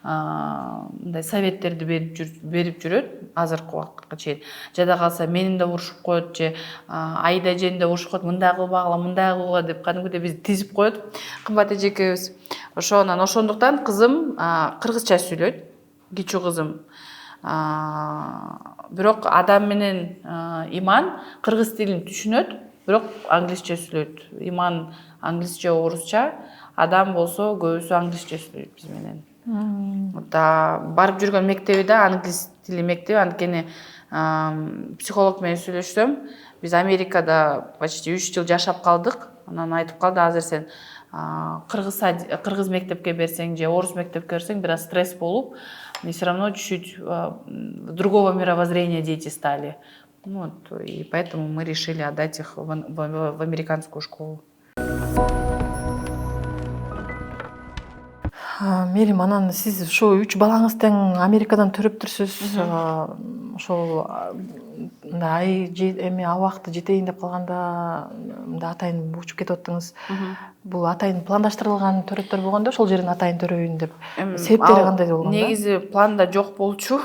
мындай советтерди берип жүрөт азыркы убакытка чейин. Жада калса менин да урушуп коет, же Айда эжени да урушуп коет: мындай кылбагыла, мындай кылгыла деп кадимкидей бизди тизип коет Кымбат эжекебиз. Ошондуктан кызым кыргызча сүйлөйт, кичүү кызым. Бирок Адам менен Иман кыргыз тилин түшүнөт, бирок англисче сүйлөйт. Иман англисче, орусча, Адам болсо көбүсү англисче сүйлөйт биз менен. Барып жүргөн мектеби да англис тили мектеби, анткени психолог менен сүйлөшсөм, биз Америкада почти 3 жыл жашап калдык. Анан айтып калды: азыр сен кыргыз мектепке берсең же орус мектепке берсең бир аз стресс болуп, и все равно чуть-чуть другого мировоззрения дети стали. Вот, и поэтому мы решили отдать их в американскую школу. Мерим, анан сиз ошо 3 балаңыз тең Америкадан төрөптүрсүз. Ошол эми абакты жетейин деп калганда атайын учуп кетип аттыңыз. Бул атайын пландаштырылган төрөттөр болгондо ошол жерин атайын төрөйүн деп. Себептери кандай болгон? Негизи планда жок болчу.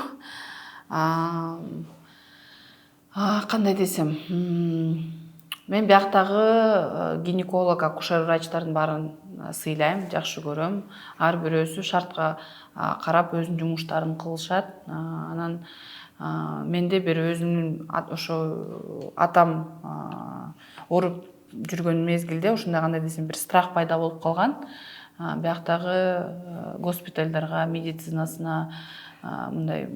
Кандай десем, мен бияктагы гинеколог, акушер врачтардын баарын сыйлайм, жакшы көрөм. Ар бирөөсү шартка карап өзүнүн жумуштарын кылышат. Анан менде бир өзүмдүн ошо атам ооруп жүргөн мезгилде ушундай, кандай десем, бир страх пайда болуп калган. Бияктагы госпитальдарга, медицинасына мындай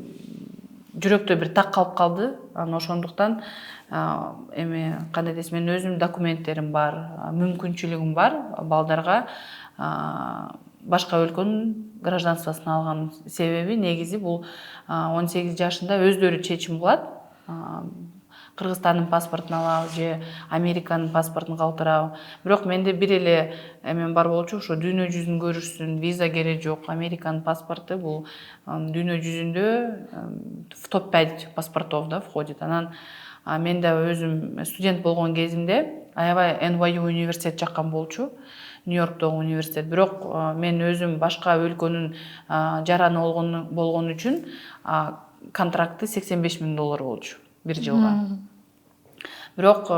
жүрөктө бир так калып калды. Ошондуктан эми кандай десем, менин өзүмдүн документтерим бар, мүмкүнчүлүгүм бар балдарга башка өлкөнүн гражданствосын алган себеби негизи бул 18 жашында өздөрү чечим кылат. Кыргызстандын паспортун алабы же Американын паспортун калтырабы. Бирок менде бир эле эмем бар болчу, ошо дүйнө жүзүн көрүшсүн, виза керек жок. Американын паспорту бул дүйнө жүзүндө в топ-5 паспортов да входит. Анан мен да өзүм студент болгон кезимде аябай NYU университет жаккан болчу. Нью-Йорктогу университет. Бирок мен өзүм башка өлкөнүн жараны болгон үчүн контракты $85,000 болчу бир жылга. Бирок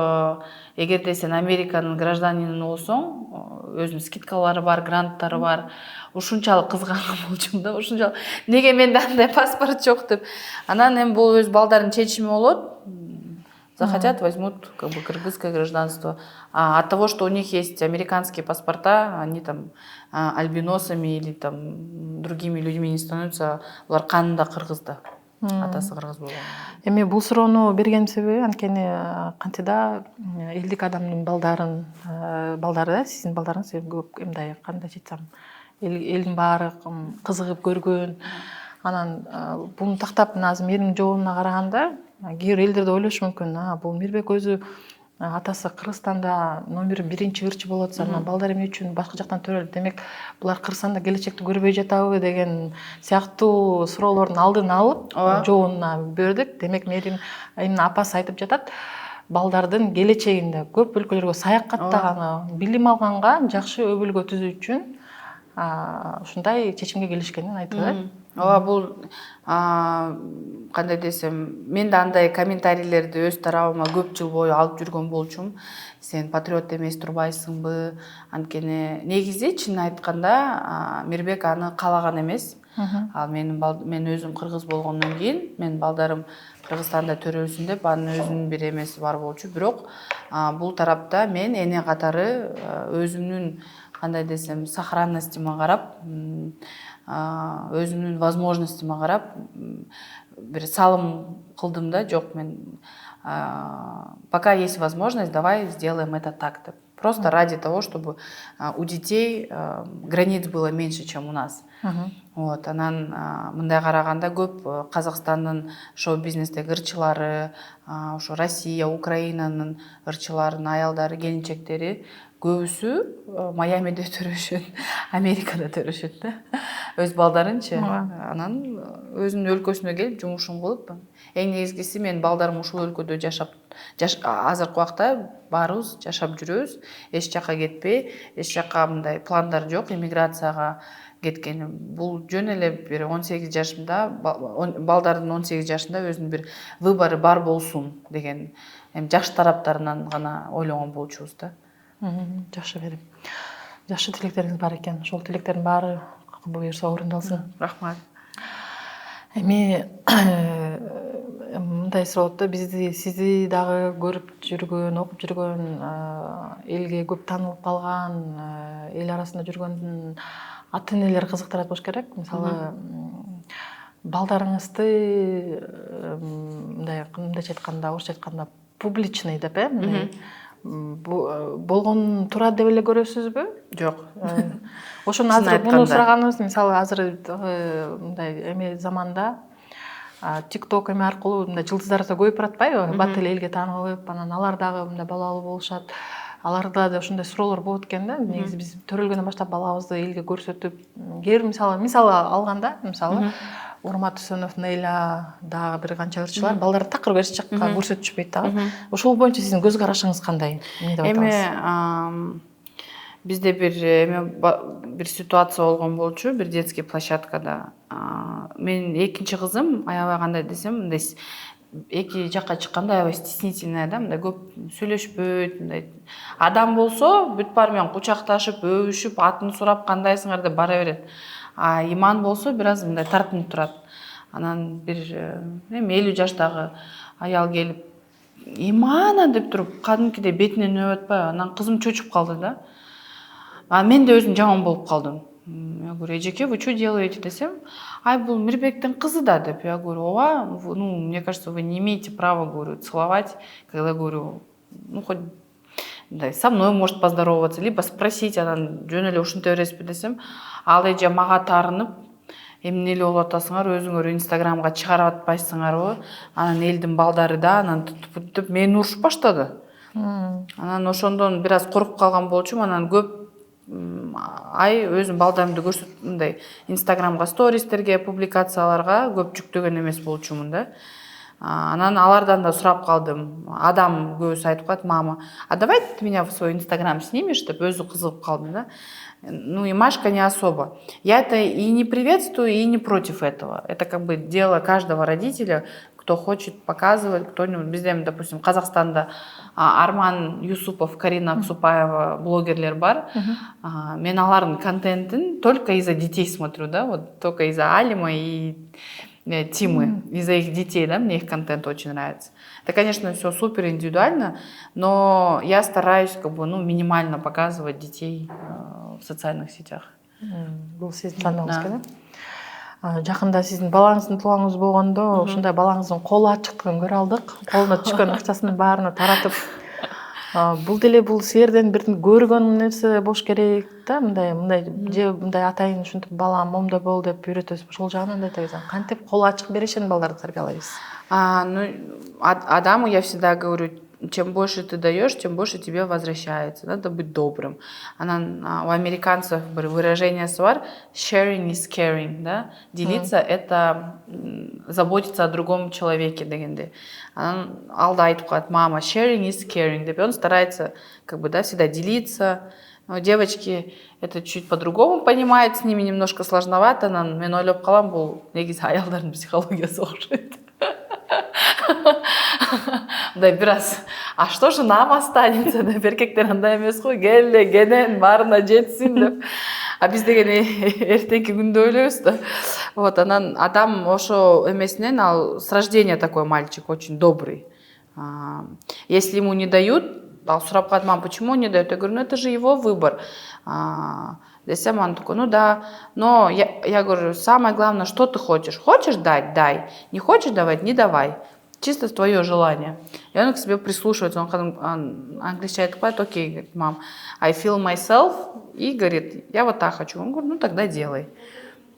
эгерде сен Американын гражданины болсоң, өзүнүн скидкалары бар, гранттары бар. Ушунчалык кызганган болчумун да, ушунчалык неге менде андай паспорт жок деп. Анан эми бул өз балдардын чечими болот. Захотят, возьмут как бы кыргызское гражданство. А от того, что у них есть американские паспорта, они там альбиносами или там другими людьми не становятся. Булар канында кыргыз да. Атасы кыргыз болгон. Эми бул суроону бергеним себеби анткени кантида элдик адамдын балдары, сиздин балдарыңыз көп мындай кандай айтсам, элдин баары кызыгып көргөн. Анан буну тактап азыр менин жообума караганда кээ бир элдерде ойлошу мүмкүн, бул Мирбек өзү атасы Кыргызстанда номер 1 ырчы болот, анан балдар эмне үчүн башка жактан төрөлөт, демек булар Кыргызстанда келечекти көрбөй жатабы деген сыяктуу суроолордун алдын алып жообуна бердик. Демек менин апасы айтып жатат, балдардын келечегинде көп өлкөлөргө саякаттаганы, билим алганга жакшы өбөлгө түзүү үчүн ушундай чечимге келишкенин айтты. Ооба, бул кандай десем, мен да андай комментарийлерди өз тарабыма көп жыл бою алып жүргөн болчумун. Сен патриот эмес турбайсыңбы? Анткени негизи чын айтканда Мирбек аны каалаган эмес. Ал мен өзүм кыргыз болгондон кийин, мен балдарым Кыргызстанда төрөлсүн деп анын өзүнүн бир эмеси бар болчу. Бирок бул тарапта мен эне катары өзүмдүн кандай десем, сохранностима карап, өзүмдүн возможностима карап бир салым кылдым да, жок мен пока есть возможность, давай сделаем это так деп. Просто ради того, чтобы у детей границ было меньше, чем у нас. Вот, анан мындай караганда көп Казакстандын шоу-бизнестеги ырчылары, ошо Россия, Украинанын ырчыларынын аялдары, келинчектери көбүсү Майамиде төрөшөт, Америкада төрөшөт да. Өз балдарынчы. Анан өзүнүн өлкөсүнө келип жумушун кылып, эң негизгиси мен балдарым ушул өлкөдө жашап, азыркы убакта баарыбыз жашап жүрөбүз. Эч жака кетпей, эч жака мындай пландар жок, эмиграцияга кеткеним. Бул жөн эле бир 18 жашымда, балдардын 18 жашында өзүнүн бир выбору бар болсун деген жакшы тараптарынан гана ойлогон болчубуз да. Жакшы берип. Жакшы тилектериңиз бар экен. Ошол тилектердин баары буюрса орундалсын. Рахмат. Эми мындай болот да, сизди дагы көрүп жүргөн, окуп жүргөн, элге көп таанылып калган, эл арасында жүргөндүн ата энелер кызыктырат болуш керек. Мисалы, балдарыңызды мындайча айтканда, орусча айтканда публичный деп, болгон турат деп эле көрөсүзбү? Жок. Ошону азыр муну сураганыбыз, мисалы азыр мындай эме заманда TikTok эме аркылуу мындай жылдыздар да көбөйүп баратпайбы? Бат эле элге таанылып, анан алар дагы мындай балалуу болушат. Аларда да ошондой суроолор болот экен да. Негизи биз төрөлгөндөн баштап балабызды элге көрсөтүп, кээ бир мисалы алганда, мисалы Урмат Үсөнов, Нейла дагы бир канча ырчылар балдарды такыр эч жакка көрсөтүшпөйт дагы. Ошол боюнча сиздин көз карашыңыз кандай? Эмне деп айтасыз? Бизде бир ситуация болгон болчу, бир детский площадкада. Менин экинчи кызым аябай кандай десем, мындай эки жакка чыкканда аябай стеснительная да, мындай көп сүйлөшпөйт, мындай. Адам болсо бүт баары менен кучакташып, өбүшүп, атын сурап, кандайсыңар деп бара берет. Иман болсо бир аз мындай тартынып турат. Анан бир 50 жаштагы аял келип, Имана деп туруп, кадимкидей бетинен өбүп атпайбы? Анан кызым чочуп калды да. Мен де өзүм жаман болуп калдым. Я говорю, Эжеке, вы что делаете десем? Бул Мирбектин кызы да деп. Я говорю, ооба, мне кажется, вы не имеете права, говорю, целовать, когда, говорю, хоть со мной может поздороваться, либо спросить, анан жөн эле ушинте бересизби десем, ал эже мага таарынып, эмне эле болуп атасыңар, өзүңөр Инстаграмга чыгарып атпайсыңарбы? Анан элдин балдары да анан туп мени урушуп баштады. Анан ошондон бир аз коркуп калган болчумун, анан көп өзүм балдарымды көрсөтүп, мындай Инстаграмга, стористерге, публикацияларга көп жүктөгөн эмес болчумун да. Анан алардан да сурап калдым. Адам көбүсү айтып калат: мама, а давай ты меня в свой инстаграм снимешь, деп өзү кызыгып калды да. Ну и Машка не особо. Я это и не приветствую, и не против этого. Это как бы дело каждого родителя, кто хочет показывать, кто-нибудь. Бизден, допустим, Казахстанда Арман Юсупов, Карина Аксупаева блогерлер бар. Мен алардын контентин только из-за детей смотрю, да, вот только из-за Алима и Тимы, из-за их детей, да, мне их контент очень нравится. Это, конечно, все супер индивидуально, но я стараюсь как бы, ну, минимально показывать детей в социальных сетях. Бул сиздин тандооңуз экен. Жакында сиздин балаңыздын туулган күнү болгондо ушундай балаңыздын колу ачыктыгын көрө алдык. Колуна түшкөн акчасын баарына таратып. Бул силерден бир көргөн нерсе болуш керек да, мындай же мындай атайын ушинтип балам момдой бол деп үйрөтөсүз. Ошол жагынан да айтабыз. Кантип колу ачык беришен балдарды тарбиялайбыз? Ну, Адаму я всегда говорю, чем больше ты даешь, тем больше тебе возвращается. Надо быть добрым. У американцев выражение свар sharing is caring, да? Делиться это заботиться о другом человеке дегенде. Алда айтып калат: мама, sharing is caring, деп он старается как бы, да, всегда делиться. Но девочки это чуть по-другому понимают, с ними немножко сложновато. Мен ойлоп калам, бул негизи аялдардын психологиясы окшойт. Да, бираз, а что же нам останется? Да, эркектер андай эмес го, келе, кенен, баарына жетсин деп. А биз деген эртеңки күндө ойлойбуз да. Вот, анан адам ошо эмесинен, ал с рождения такой мальчик, очень добрый. Если ему не дают, ал сурап калат: мам, почему не дают? Я говорю: ну это же его выбор. Десем он такой: ну да, но я говорю: самое главное, что ты хочешь? Хочешь дать? Дай. Не хочешь давать? Не давай. Чисто твое желание. И он к себе прислушивается. Он английский говорит: окей, говорит, мам, I feel myself. И говорит: я вот так хочу. Он говорит: ну тогда делай.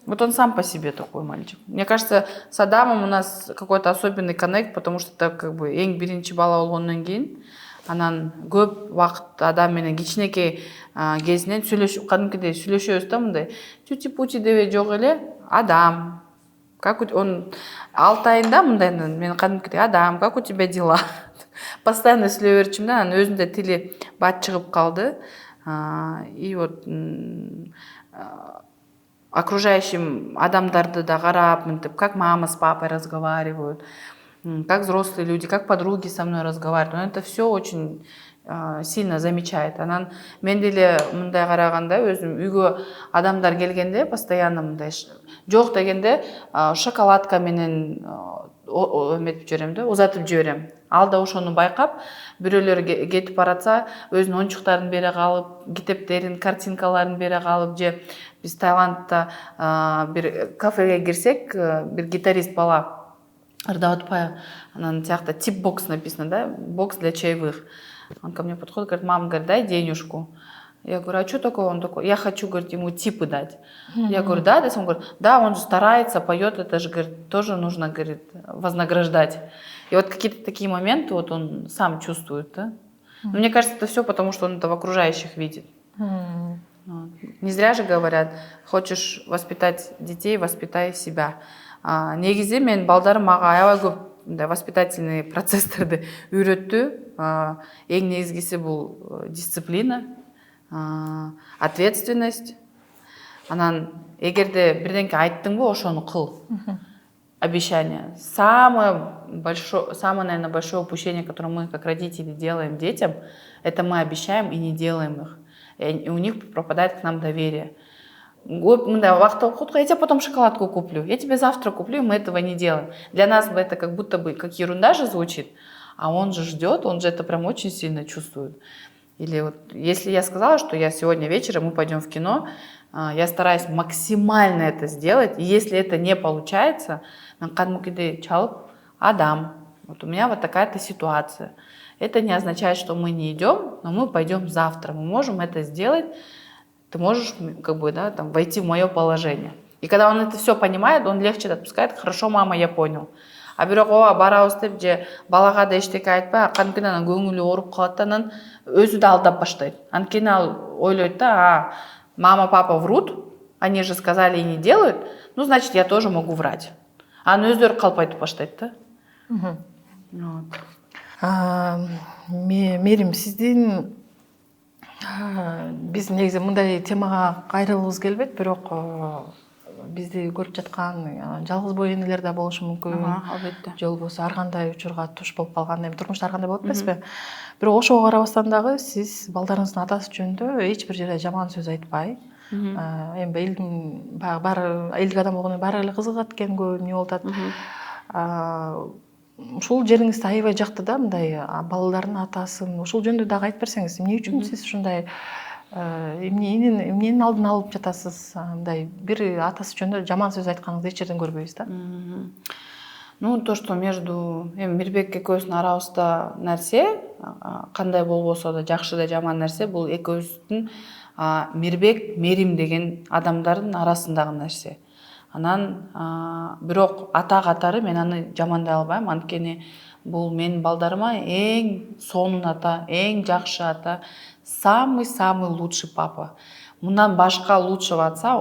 Вот он сам по себе такой мальчик. Мне кажется, с Адамом у нас какой-то особенный коннект, потому что это как бы эң биринчи бала болгондон кийин анан көп убакыт адам менен кичинекей кезинен кадимкидей сүйлөшөбүз да, мындай чути-пути деп жок эле. Адам, как он 6 айында мындай, мен кадимкидей: Адам, как у тебя дела? Постоянно сүйлөй берчүмүн да, анан өзүнүн да тили бат чыгып калды. И вот окружающим адамдарды да карап, мынтип, как мама с папой разговаривают, как взрослые люди, как подруги со мной разговаривают. Он это все очень сильно замечает. Анан мен деле мындай караганда, өзүм үйгө адамдар келгенде постоянно мындай жок дегенде шоколадка менен эметип жиберем да, узатып жиберем. Ал да ошону байкап, бирөөлөр кетип баратса, өзүнүн оюнчуктарын бере калып, китептерин, картинкаларын бере калып, же биз Таиландта бир кафеге кирсек, бир гитарист бала Ырдап Атпаев, анан тиякта тип бокс написано, да, бокс для чаевых. Он ко мне подходит, говорит: мама, говорит, дай денежку. Я говорю: а что такое? Он такой: я хочу, говорит, ему типы дать. Я говорю: да, он говорит: да, он же старается, поет, это же, говорит, тоже нужно, говорит, вознаграждать. И вот какие-то такие моменты вот он сам чувствует, да. Но мне кажется, это все потому, что он это в окружающих видит. Вот. Не зря же говорят: хочешь воспитать детей, воспитай себя. Негизи мен балдарым мага аябай көп воспитательный процесстерди үйрөттү. Эң негизгиси бул дисциплина, ответственность. Анан эгерде бирдеңке айттыңбы, ошону кыл. Обещание. Самое, наверное, большое упущение, которое мы как родители делаем детям, это мы обещаем и не делаем их. И у них пропадает к нам доверие. Я тебе потом шоколадку куплю, я тебе завтра куплю, и мы этого не делаем. Для нас это как будто бы как ерунда же звучит, а он же ждет, он же это прям очень сильно чувствует. Или вот если я сказала, что я сегодня вечером мы пойдем в кино, я стараюсь максимально это сделать, и если это не получается, Адам, вот у меня вот такая-то ситуация. Это не означает, что мы не идем, но мы пойдем завтра, мы можем это сделать. Ты можешь как бы, да, там, войти в мое положение. И когда он это все понимает, он легче отпускает: хорошо, мама, я понял. А бирок барабыз деп же балага да эчтеке айтпай, акыркы анан көңүлү ооруп калат да, анан өзү да алдап баштайт. Анткени ал ойлойт да: мама, папа врут, они же сказали и не делают, ну значит я тоже могу врать. Анын өздөрү калп айтып баштайт да. Вот. Мерим, сиздин биз негизи мындай темага кайрылгыбыз келбейт, бирок бизди көрүп жаткан жалгыз бой энелер да болушу мүмкүн. Албетте. Же болбосо ар кандай учурга туш болуп калган, эми турмушта ар кандай болот эмеспи? Бирок ошого карабастан дагы сиз балдарыңыздын атасы жөнүндө эч бир жерде жаман сөз айтпай, эми элдин баягы баары элдик адам болгондо баары эле кызыгат экенго, эмне болуп атат. Ушул жериңизди аябай жакты да, мындай балдардын атасын. Ушул жөнүндө дагы айтып берсеңиз, эмне үчүн сиз ушундай эмненин алдын алып жатасыз? Мындай бир атасы жөнүндө жаман сөз айтканыңызды эч жерден көрбөйбүз да. Ну, то, что между Мирбек экөөбүздүн арабызда нерсе, кандай болбосо да, жакшы да жаман нерсе, бул экөөбүздүн Мирбек, Мерим деген адамдардын арасындагы нерсе. Анан бирок ата катары мен аны жамандай албайм, анткени бул менин балдарыма эң сонун ата, эң жакшы ата, самый лучший папа. Мындан башка лучшего отца,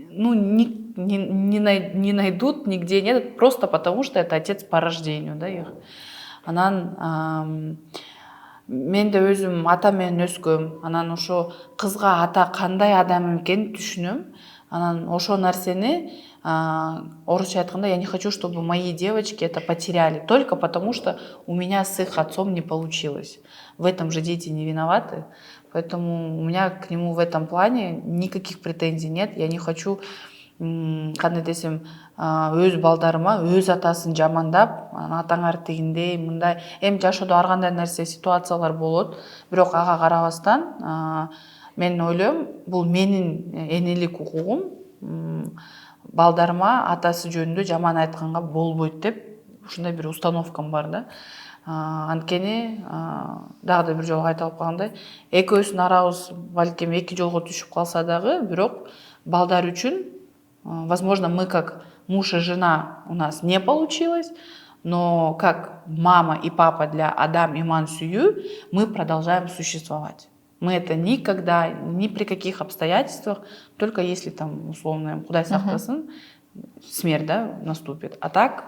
ну, не найдут, нигде нет, просто потому что это отец по рождению, да, их. Анан мен де өзүм ата менен өскөм, анан ошо кызга ата кандай адам экенин түшүнөм. Анан ошо нерсени орусча айтканда, я не хочу, чтобы мои девочки это потеряли, только потому что у меня с их отцом не получилось. В этом же дети не виноваты, поэтому у меня к нему в этом плане никаких претензий нет. Я не хочу, кандай десем, өз балдарыма өз атасын жамандап, атаңар тигиндей, мындай. Эми жашоодо ар кандай нерсе, ситуациялар болот, бирок ага карабастан мен ойлойм, бул менин энелик укугум, балдарыма атасы жөнүндө жаман айтканга болбойт деп, ушундай бир установкам бар да. Анткени дагы да бир жолу айтып калгандай, экөөбүздүн арабыз балким эки жолго түшүп калса дагы, бирок балдар үчүн, возможно, мы как муж и жена у нас не получилось, но как мама и папа для Адам и Мансую мы продолжаем существовать. Мы это никогда, ни при каких обстоятельствах, только если там, условно, Кудай сактасын, смерть, да, наступит. А так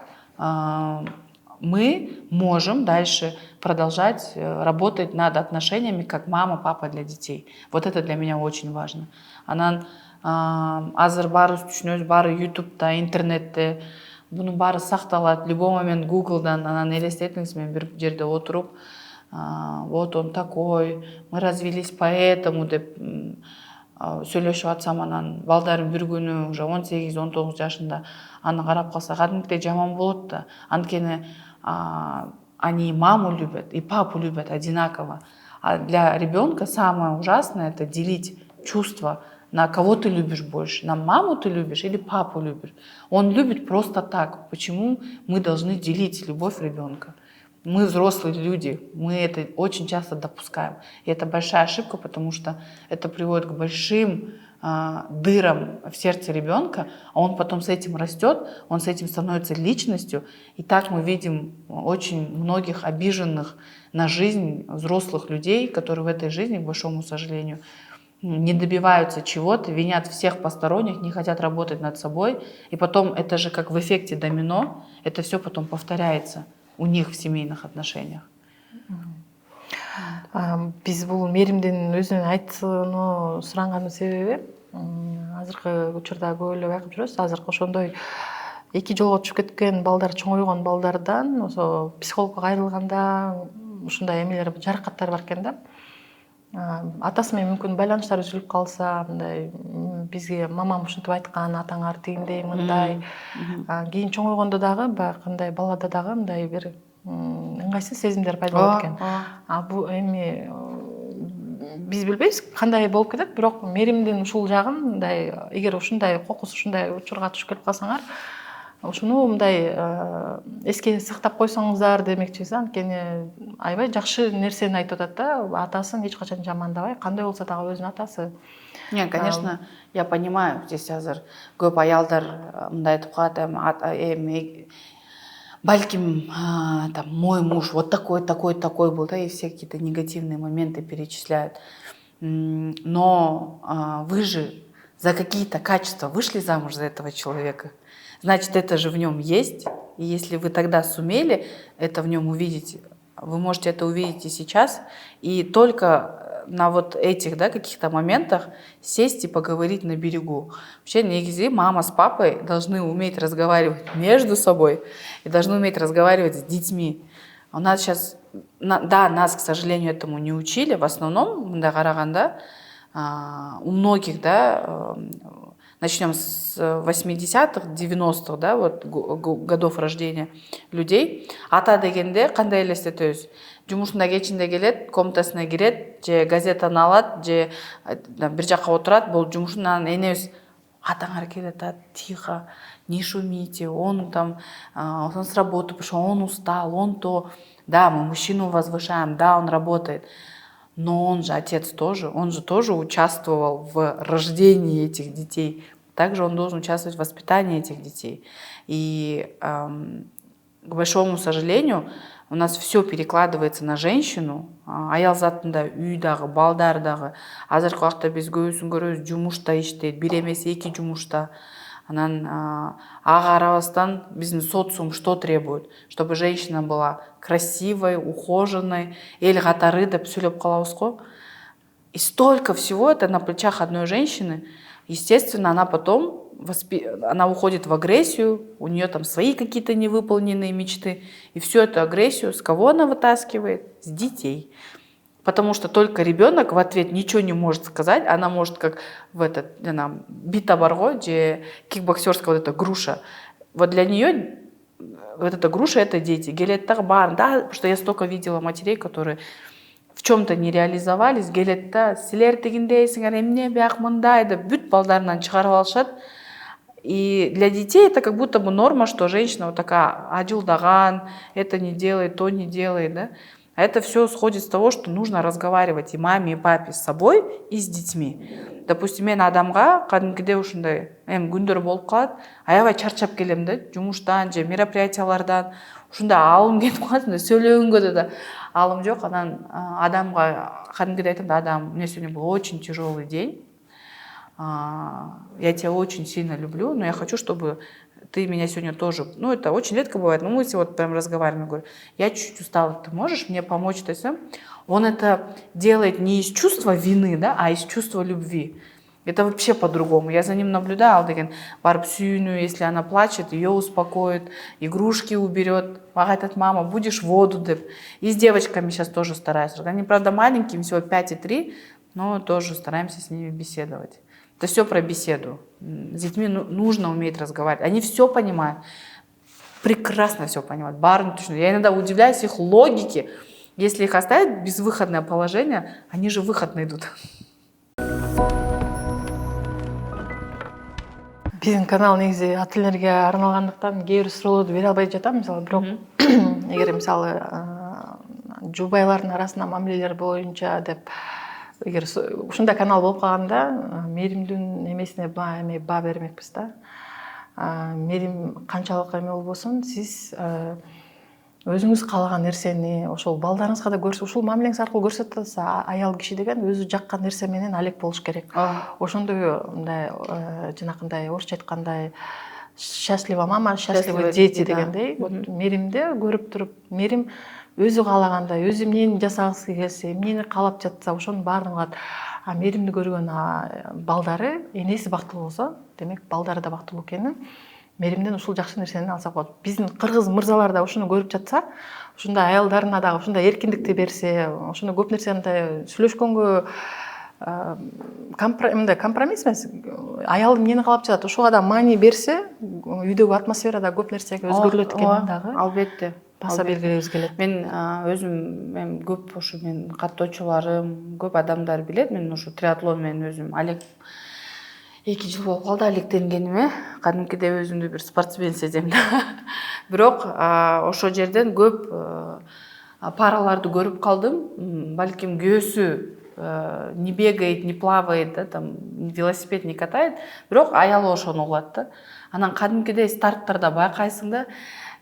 мы можем дальше продолжать работать над отношениями как мама, папа для детей. Вот это для меня очень важно. Анан азыр баарыбыз түшүнөбүз, баары ютубта, интернетте, бунун баары сакталат. Любой момент гуглдан, анан элестетиңиз, мен бир жерде отуруп, вот он такой, мы развелись поэтому деп сүйлөшүп атсам, анан балдарым бир күнү уже 18-19 жашында аны карап калса кадимкидей жаман болот да. Анткени они и маму любят, и папу любят одинаково. А для ребенка самое ужасное это делить чувства. На кого ты любишь больше? На маму ты любишь или папу любишь? Он любит просто так. Почему мы должны делить любовь ребенка? Мы взрослые люди, мы это очень часто допускаем. И это большая ошибка, потому что это приводит к большим дырам в сердце ребенка, а он потом с этим растет, он с этим становится личностью. И так мы видим очень многих обиженных на жизнь взрослых людей, которые в этой жизни, к большому сожалению, не добиваются чего-то, винят всех посторонних, не хотят работать над собой. И потом это же как в эффекте домино, это все потом повторяется у них в семейных отношениях. Биз бул Меримдин өзүнүн айтууну суранганын себеби азыркы учурда көп эле байкап жүрөбүз. Азыркы ошондой эки жолго түшүп кеткен балдар, чоңойгон балдардан ошо психологко кайрылганда ушундай эмелер, жаракаттар бар экен да. Атасы менен мүмкүн байланыштар үзүлүп калса, мындай бизге мамам ушинтип айткан, атаңар тигиндей, мындай. Кийин чоңойгондо дагы баягындай балада дагы мындай бир ыңгайсыз сезимдер пайда болот экен. Бул эми биз билбейбиз кандай болуп кетет, бирок Меримдин ушул жагын мындай, эгер ушундай кокус, ушундай учурга түшүп келип калсаңар, ушуну мындай эске сактап койсоңуздар демекчибиз. Анткени аябай жакшы нерсени айтып атат да, атасын эч качан жамандабай, кандай болсо дагы өзүнүн атасы. Не, конечно, я понимаю, здесь азыр көп аялдар мындай айтып калат, балким там мой муж вот такой был, да, и все какие-то негативные моменты перечисляют. Но вы же за какие-то качества вышли замуж за этого человека. Значит, это же в нем есть. и если вы тогда сумели это в нем увидеть, вы можете это увидеть и сейчас, и только на вот этих, да, каких-то моментах сесть и поговорить на берегу. Вообще, негизи, мама с папой должны уметь разговаривать между собой и должны уметь разговаривать с детьми. У нас сейчас, да, нас, к сожалению, этому не учили. В основном, мында қарағанда, у многих, да, начнем с 80-х, 90-х, да, вот, годов рождения людей. Ата дегенде қандай елестетеді өзі? Жұмысында кечінде келеді, комнатасына кіреді, же газетаны алады, же бір жаққа отырады, бұл жұмысынан енеміз атаңар келеді, тихо, не шумите, он там, он с работы пришел, он устал, он то. Да, мы мужчину возвышаем, да, он работает, но он же отец тоже, он же тоже участвовал в рождении этих детей. Также он должен участвовать в воспитании этих детей. И, к большому сожалению, у нас все перекладывается на женщину. Аял затында үйдағы, балдардағы, азыркы уақытта біз көбісін көрөбүз, жұмышта иштейт, бир эмес эки жұмышта. Анан ага арабастан биздин социум что требует? Чтобы женщина была красивой, ухоженной, эл катары деп сүйлөп калабыз го. И столько всего это на плечах одной женщины. Естественно, она потом она уходит в агрессию, у нее там свои какие-то невыполненные мечты. И всю эту агрессию с кого она вытаскивает? С детей. Потому что только ребенок в ответ ничего не может сказать. Она может, как в этот, бита барго, где кикбоксерская вот эта груша. Вот для нее вот эта груша — это дети. Гелеттар бар, да, потому что я столько видела матерей, которые в чем-то не реализовались. Гелетта, силер тегиндейсиңер, эмне бияк мындай деп бүт балдарынан чыгарып алышат. И для детей это как будто бы норма, что женщина вот такая аджилдаган, это не делает, то не делает, да. А это все сходит с того, что нужно разговаривать и маме, и папе с собой, и с детьми. Допустим, мен адамға кадимкиде ушундай күндөр болуп калат, аябай чарчап келем да, жумуштан же мероприятиялардан, ушундай алым кетип калат, сөйлөгөнгө да алым жок. Анан адамга кадимкиде айтам да, адам, мне сегодня был очень тяжелый день, я тебя очень сильно люблю, но я хочу, чтобы ты меня сегодня тоже... Ну, это очень редко бывает, но мы сегодня вот прям разговариваем, говорю, я чуть-чуть устала, ты можешь мне помочь? То есть, он это делает не из чувства вины, да, а из чувства любви. Это вообще по-другому. Я за ним наблюдала, барып сүйүнүү, если она плачет, ее успокоит, игрушки уберет, айтат, мама, будешь воду деп. И с девочками сейчас тоже стараюсь. Они, правда, маленькие, всего 5 и 3, но тоже стараемся с ними беседовать. Это все про беседу. С детьми нужно уметь разговаривать. Они все понимают. Прекрасно все понимают. Барын точно. Я иногда удивляюсь их логике. Если их оставить в безвыходное положение, они же выход найдут. Биздин канал негизи ата-энелерге арналгандыктан кээ бир суроолорду бере албай жатам. Мисалы, бирок эгер мисалы жубайлардын арасында мамилелер боюнча деп эгер ушундай канал болуп калганда, Мээримдин эмесине баа бермекпиз да. Мээрим канчалык эме болбосун, сиз өзүңүз каалаган нерсени ошол балдарыңызга да ушул мамилеңиз аркылуу көрсөтөсүз. Аял киши деген өзү жаккан нерсе менен алек болуш керек. Ошондой мындай жанакындай орусча айткандай счастлива мама, счастливы дети дегендей. Вот Мээримде көрүп туруп, Мээрим өзү каалагандай, өзү эмнени жасагысы келсе, эмнени каалап жатса, ошонун баарын кылат. А Мээримди көргөн балдары, энеси бактылуу болсо, демек балдары да бактылуу экенин Мээримден ушул жакшы нерсени алса болот. Биздин кыргыз мырзалар да ушуну көрүп жатса, ушундай аялдарына дагы ушундай эркиндикти берсе, ошондой көп нерсени сүйлөшкөнгө компромисс эмес, аял эмнени каалап жатат, ошого да маани берсе, үйдөгү атмосфера да көп нерсеге өзгөрүлөт экенин дагы. Албетте. Баса белгилегибиз келет. Мен өзүм көп ушу мен каттоочуларым, көп адамдар билет. Мен ушу триатлон менен өзүм алек 2 жыл болуп калды алектенгениме. Кадимкиде өзүмдү бир спортсмен сезем да. Бирок ошол жерден көп параларды көрүп калдым. Балким күйөөсү не бегает, не плавает, да, там велосипед не катает. Бирок аялы ошону кылат да. Анан кадимкиде старттарда байкайсың да,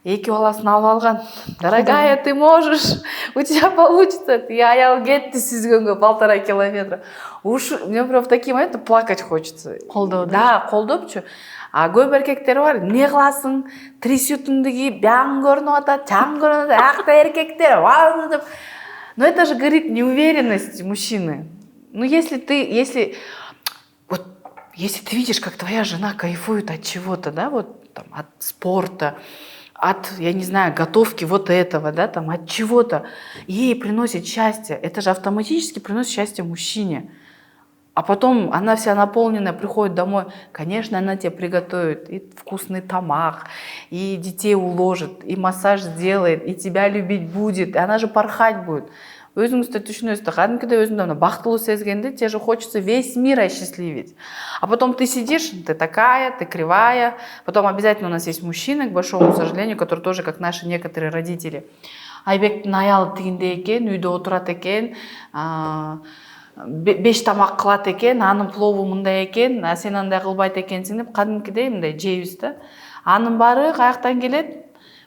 эки баласын алып алган. Дорогая, ты можешь, у тебя получится. И аял кетти сүзгөнгө 1,5 километра. Уж мне прям в такие моменты плакать хочется. Колдоо, да? Да, колдопчу. А көп эркектер бар, не кыласың, трясютыңды кийип, бияң көрүнүп атат, жаң көрүнүп атат, акта эркектер, вау деп. Но это же говорит неуверенность мужчины. Ну, если ты видишь, как твоя жена кайфует от чего-то, да, вот там, от спорта, от, я не знаю, готовки вот этого, да, там, от чего-то, ей приносит счастье, это же автоматически приносит счастье мужчине. А потом она вся наполненная приходит домой, конечно, она тебе приготовит и вкусный тамак, и детей уложит, и массаж сделает, и тебя любить будет, и она же порхать будет. Өзіңізді түшінесіз, кәдімгідей өзіңді бақыттылы сезгенде, тебе же хочется весь мир осчастливить. А потом ты сидишь, ты такая, ты кривая. Потом обязательно у нас есть мужчины, к большому сожалению, которые тоже, как наши некоторые родители. Айбектің аялы тигинде экен, үйдө отурат экен, 5 тамак кылат экен, анын плову мындай экен, сен андай кылбайт экенсиң деп кадимкидей мындай жейбиз да. Анын баары каяктан келет?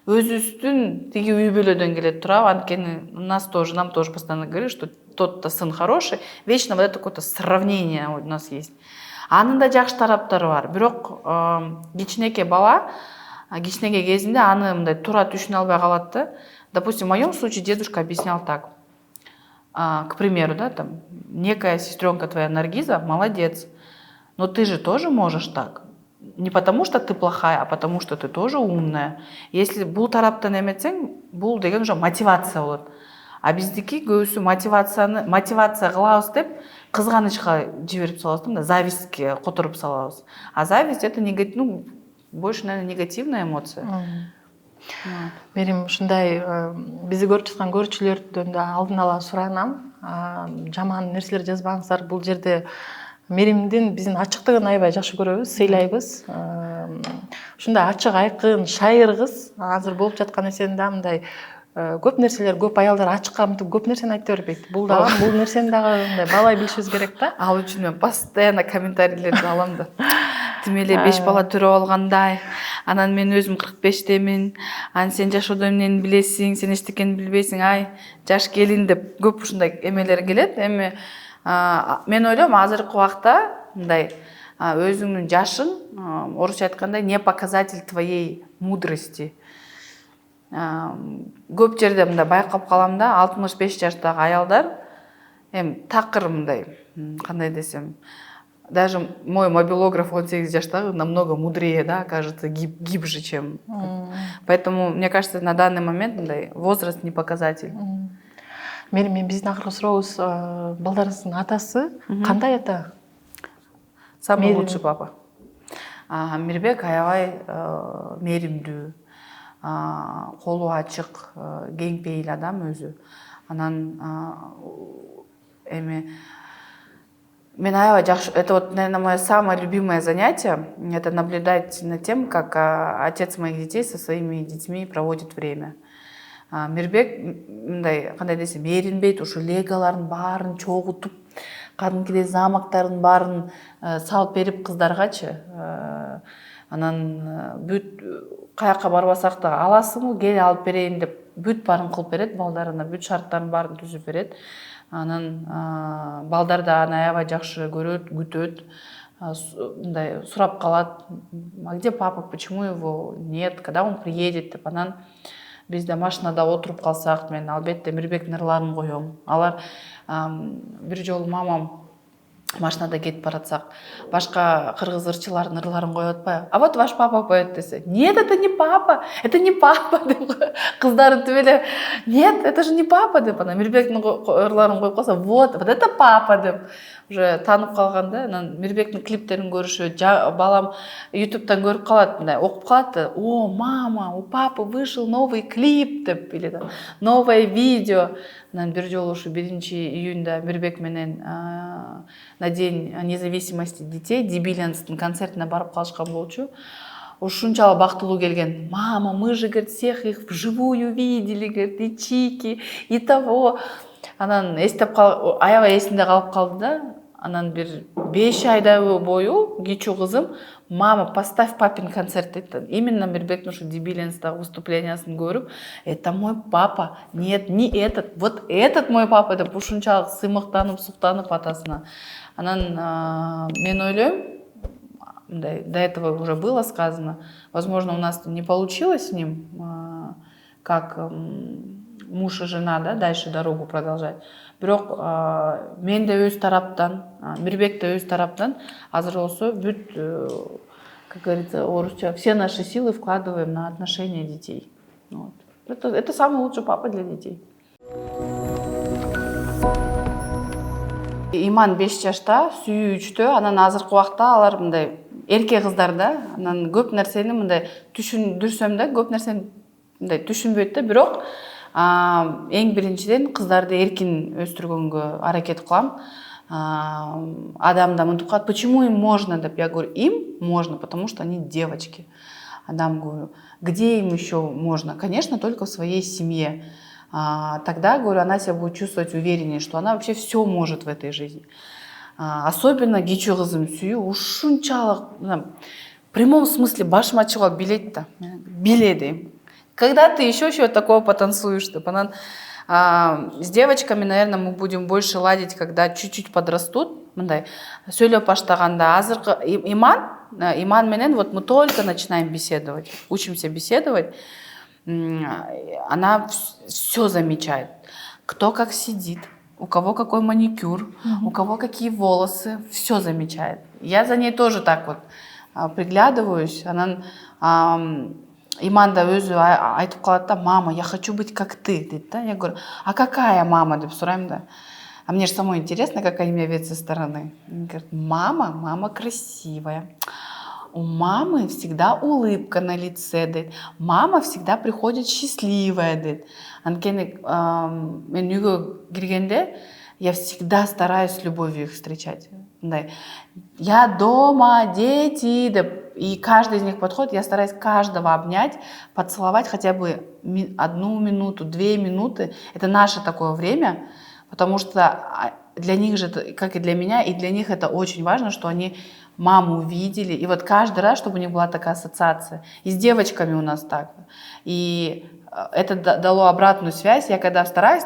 Өзүбүздүн тиги үй бүлөдөн келет турабы, анткени нам тоже постоянно говорят, что тот-то сын хороший, вечно вот это какое-то сравнение у нас есть. Анын да жакшы тараптары бар, бирок кичинекей бала, кичинекей кезинде аны мындай туура түшүнө албай калат да. Допустим, в моем случае дедушка объяснял так. К примеру, да, там, некая сестренка твоя Наргиза, молодец, но ты же тоже можешь так. Не потому что ты плохая, а потому что ты тоже умная. Если бул тараптан эметсең, бул деген уже мотивация болот. А биздики көбүсү мотивация кылабыз деп кызганычка жиберип салабыз, да, завистке которуп салабыз. А зависть это больше, наверное, негативная эмоция. Мерим ушундай бизди көрүп жаткан көрүүчүлөрдөн да алдын ала суранам. Жаман нерселер жазбаңыздар. Бул жерде Меримдин биздин ачыктыгын аябай жакшы көрөбүз, сыйлайбыз. Ушундай ачык айкын, шайыр кыз. Азыр болуп жаткан нерсени да мындай көп нерселер, көп аялдар ачыкка мынтип көп нерсени айта бербейт. Бул нерсени дагы мындай баалай билишибиз керек да. Ал үчүн мен постоянно комментарийлерди алам да. Тим эле 5 бала төрөп алгандай, анан мен өзүм 45-темин, анан сен жашоодо эмнени билесиң, сен эчтекени билбейсиң, ай, жаш келин деп көп ушундай эмелер келет. Эми мен ойлойм, азыркы убакта мындай өзүңдүн жашың, орусча айтканда, не показатель твоей мудрости. Көп жерде мындай байкап калам да, 65 жаштагы аялдар такыр мындай, кандай десем, даже мой мобилограф 18 жаштагы намного мудрее, да, кажется, гибже, чем. Поэтому, мне кажется, на данный момент мындай возраст не показатель. Мен биздин акыркы сурообуз, балдарыңыздын атасы кандай ата? Самый лучший папа. Мирбек аябай меримдүү, колу ачык, кең пейил адам өзү. Анан мен аябай жакшы, это вот, наверное, мое самое любимое занятие, это наблюдать над тем, как отец моих детей со своими детьми проводит время. Мирбек мындай, кандай десем, эринбейт, ушу легаларын баарын чогутуп, кадимкидей замоктарын баарын салып берип кыздаргачы. Анан бүт каяка барбасак да, аласыңбы, кел алып берейин деп бүт баарын кылып берет балдарына, бүт шарттарын баарын түзүп берет. Анан балдар да аны аябай жакшы көрөт, күтөт. Мындай сурап калат, а где папа, почему его нет, когда он приедет деп. Анан бизде машинада отуруп калсак, мен албетте Мирбектин ырларын коем. Алар бир жолу мамам машинада кетип баратсак, башка кыргыз ырчылардын ырларын коюп атпайбы? А вот ваш папа поет десе. Нет, это не папа деп кыздары түбеле. Нет, это же не папа деп. Анан Мирбектин ырларын коюп калса, вот это папа деп. Уже таанып калган да. Анан Мирбектин клиптерин көрүшөт, балам ютубтан көрүп калат, мындай окуп калат. О, мама, у папы вышел новый клип деп, или там новое видео. Анан бир жолу ушу 1 июнда Мирбек менен на День независимости детей Дибилянстын концертине барып калышкан болчу. Ушунчалык бактылуу келген. Мама, мы же, говорит, всех их вживую видели, говорит, и Чики, и того. Анан эстеп аябай эсимде калып калды да. анан бир 5 айда бою кичүү кызым мама, поставь папин концерт дейді. Именно Мирбектің ушу Дебиленстағы выступлениясын көріп, это мой папа, нет, не этот, вот этот мой папа деп ушунчалык сыймыктанып, суктанып атасына. Анан мен ойлойм, до этого уже было сказано, возможно, у нас не получилось с ним, как муж и жена, да, дальше дорогу продолжать. Бирок мен де өз тараптан, Мирбек те өз тараптан азыр болсо бүт, как говорится, орусча, все наши силы вкладываем на отношения детей. Вот. Это самый лучший папа для детей. Иман 5 жашта, сүйүү 3-тө, анан азыркы убакта алар мындай эрке кыздар да, анан көп нерсени мындай түшүндүрсөм да, көп нерсени мындай түшүнбөйт да, бирок эң биринчиден кыздарды эркин өстүргөнгө аракет кылам. Адам мынтип калат, почему им можно деп? Я говорю, им можно, потому что они девочки. Адам говорю, где им еще можно? Конечно, только в своей семье. Тогда, говорю, она себя будет чувствовать увереннее, что она вообще все может в этой жизни. Особенно кичүү кызым сүйүү ушунчалык, в прямом смысле башым ачып алып билет да, биледи. Когда ты еще чего такого потанцуешь, деп анан с девочками, наверное, мы будем больше ладить, когда чуть-чуть подрастут. Мындай сөйлөп баштаганда азыркы Иман менен вот мы только начинаем беседовать, учимся беседовать. Она все замечает. Кто как сидит, у кого какой маникюр, у кого какие волосы, все замечает. Я за ней тоже так вот приглядываюсь. Она Иман да өзү айтып калат да, мама, я хочу быть как ты, дейт да. Я говорю, а какая мама деп сурайм да. А мне же самой интересно, как они меня видят со стороны. Они говорят, мама красивая. У мамы всегда улыбка на лице, дейт. Мама всегда приходит счастливая, дейт. Анткени мен үйгө киргенде я всегда стараюсь с любовью их встречать. Я дома, дети, деп. И каждый из них подходит, я стараюсь каждого обнять, поцеловать хотя бы 1 минуту, 2 минуты. Это наше такое время, потому что для них же, как и для меня, и для них это очень важно, что они маму увидели. И вот каждый раз, чтобы у них была такая ассоциация. И с девочками у нас так. И это дало обратную связь. Я когда стараюсь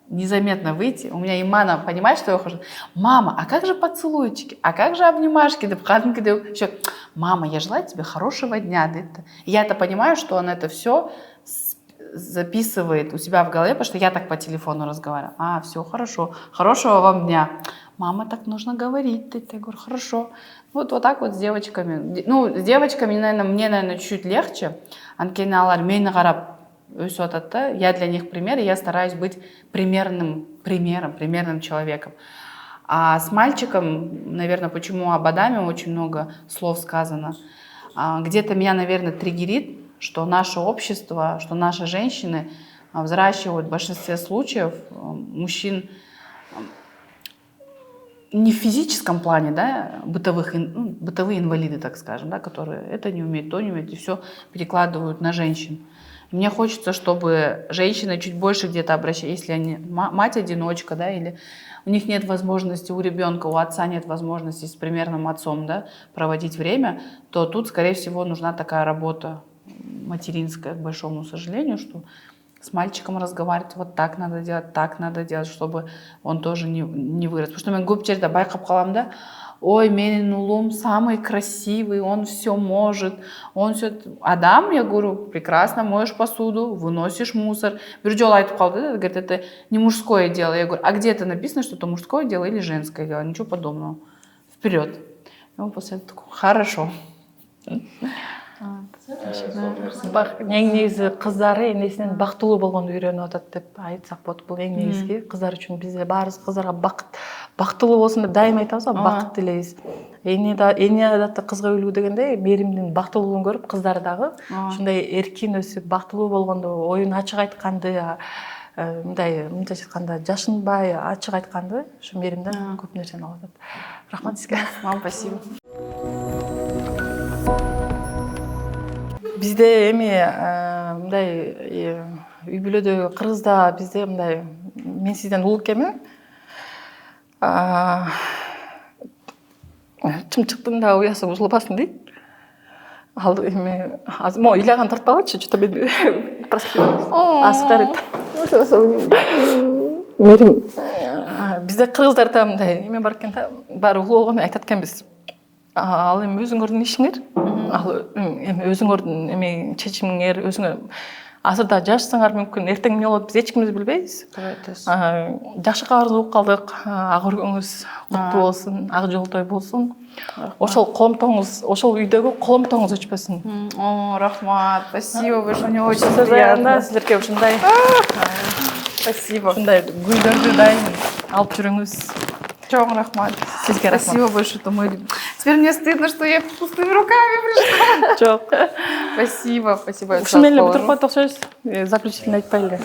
незаметно выйти, у меня Имана понимает, что я хожу. Мама, а как же поцелуйчики? А как же обнимашки? Еще, мама, я желаю тебе хорошего дня. Я это понимаю, что он это все записывает у себя в голове, потому что я так по телефону разговариваю. Все, хорошо. Хорошего вам дня. Мама, так нужно говорить. Я говорю, хорошо. Вот так вот с девочками. С девочками, мне, чуть легче. Анткени алар мени карап өсүп атат да. Я для них пример, и я стараюсь быть примерным человеком. А с мальчиком, наверное, почему об Адаме очень много слов сказано, где-то меня, наверное, триггерит, что наше общество, что наши женщины взращивают в большинстве случаев мужчин не в физическом плане, да, бытовые инвалиды, так скажем, да, которые это не умеют, то не умеют, и все перекладывают на женщин. Мне хочется, чтобы женщины чуть больше где-то обращались, если они мать-одиночка, да, или у них нет возможности, у ребенка, у отца нет возможности с примерным отцом, да, проводить время, то тут, скорее всего, нужна такая работа материнская, к большому сожалению, что с мальчиком разговаривать, вот так надо делать, чтобы он тоже не вырос. Потому что мен көп жерде байкап калам да, ой, менин улум самый красивый, он все может, он все. Адам, я говорю, прекрасно моешь посуду, выносишь мусор. Бир жолу айтып калды, говорит, это не мужское дело. Я говорю, а где это написано, что это мужское дело или женское дело? Ничего подобного. Вперед. И он после этого такой, хорошо. Негизи кыздары энесинен бактылуу болгонду үйрөнүп атат деп айтсак болот. Бул эң негизги кыздар үчүн. Бизде баарыбыз кыздарга бактылуу болсун деп дайым айтабыз, бакыт тилейбиз. Эне да кызга үйлүү дегенде мээримдин бактылуулугун көрүп, кыздар дагы ушундай эркин өсүп, бактылуу болгондо, оюн ачык айтканды, мынча айтканда жашынбай ачык айтканды, ушу мээримден көп нерсени алып атат. Рахмат сизге. Вам спасибо. Бизде эми мындай үй бүлөдө кыргызда бизде мындай, мен сизден улуу экенмин. чымчыктын да уясы бузулбасын дейт. Ал эми азыр могу ыйлаган тартпагачы, что-то мен аскарып. Мерим бизде кыргыздарда мындай эме бар экен да, баары улуу болгону айтат экенбиз. Ал эми өзүңөрдүн ишиңер, ал эми өзүңөрдүн эме чечимиңер, өзүңөр азыр да жашсаңар мүмкүн, эртең эмне болот биз эч кимибиз билбейбиз. Жакшы кабарды угуп калдык. Ак өргөңүз куттуу болсун, ак жолтой болсун. Ошол коломтоңуз, ошол үйдөгү коломтоңуз өчпөсүн. О, рахмат, спасибо большое, мне очень Сиздерге приятно. силерге ушундай Спасибо. ушундай гүлдөрдү дайым алып жүрүңүз. Чоң рахмат. Сизге рахмат. Спасибо большое, это мой... Теперь мне стыдно, что я пустыми руками пришла. Жок. Спасибо, спасибо. Ушуну эле бүтүрүп коет окшойбуз. Заключительный айтпай эле.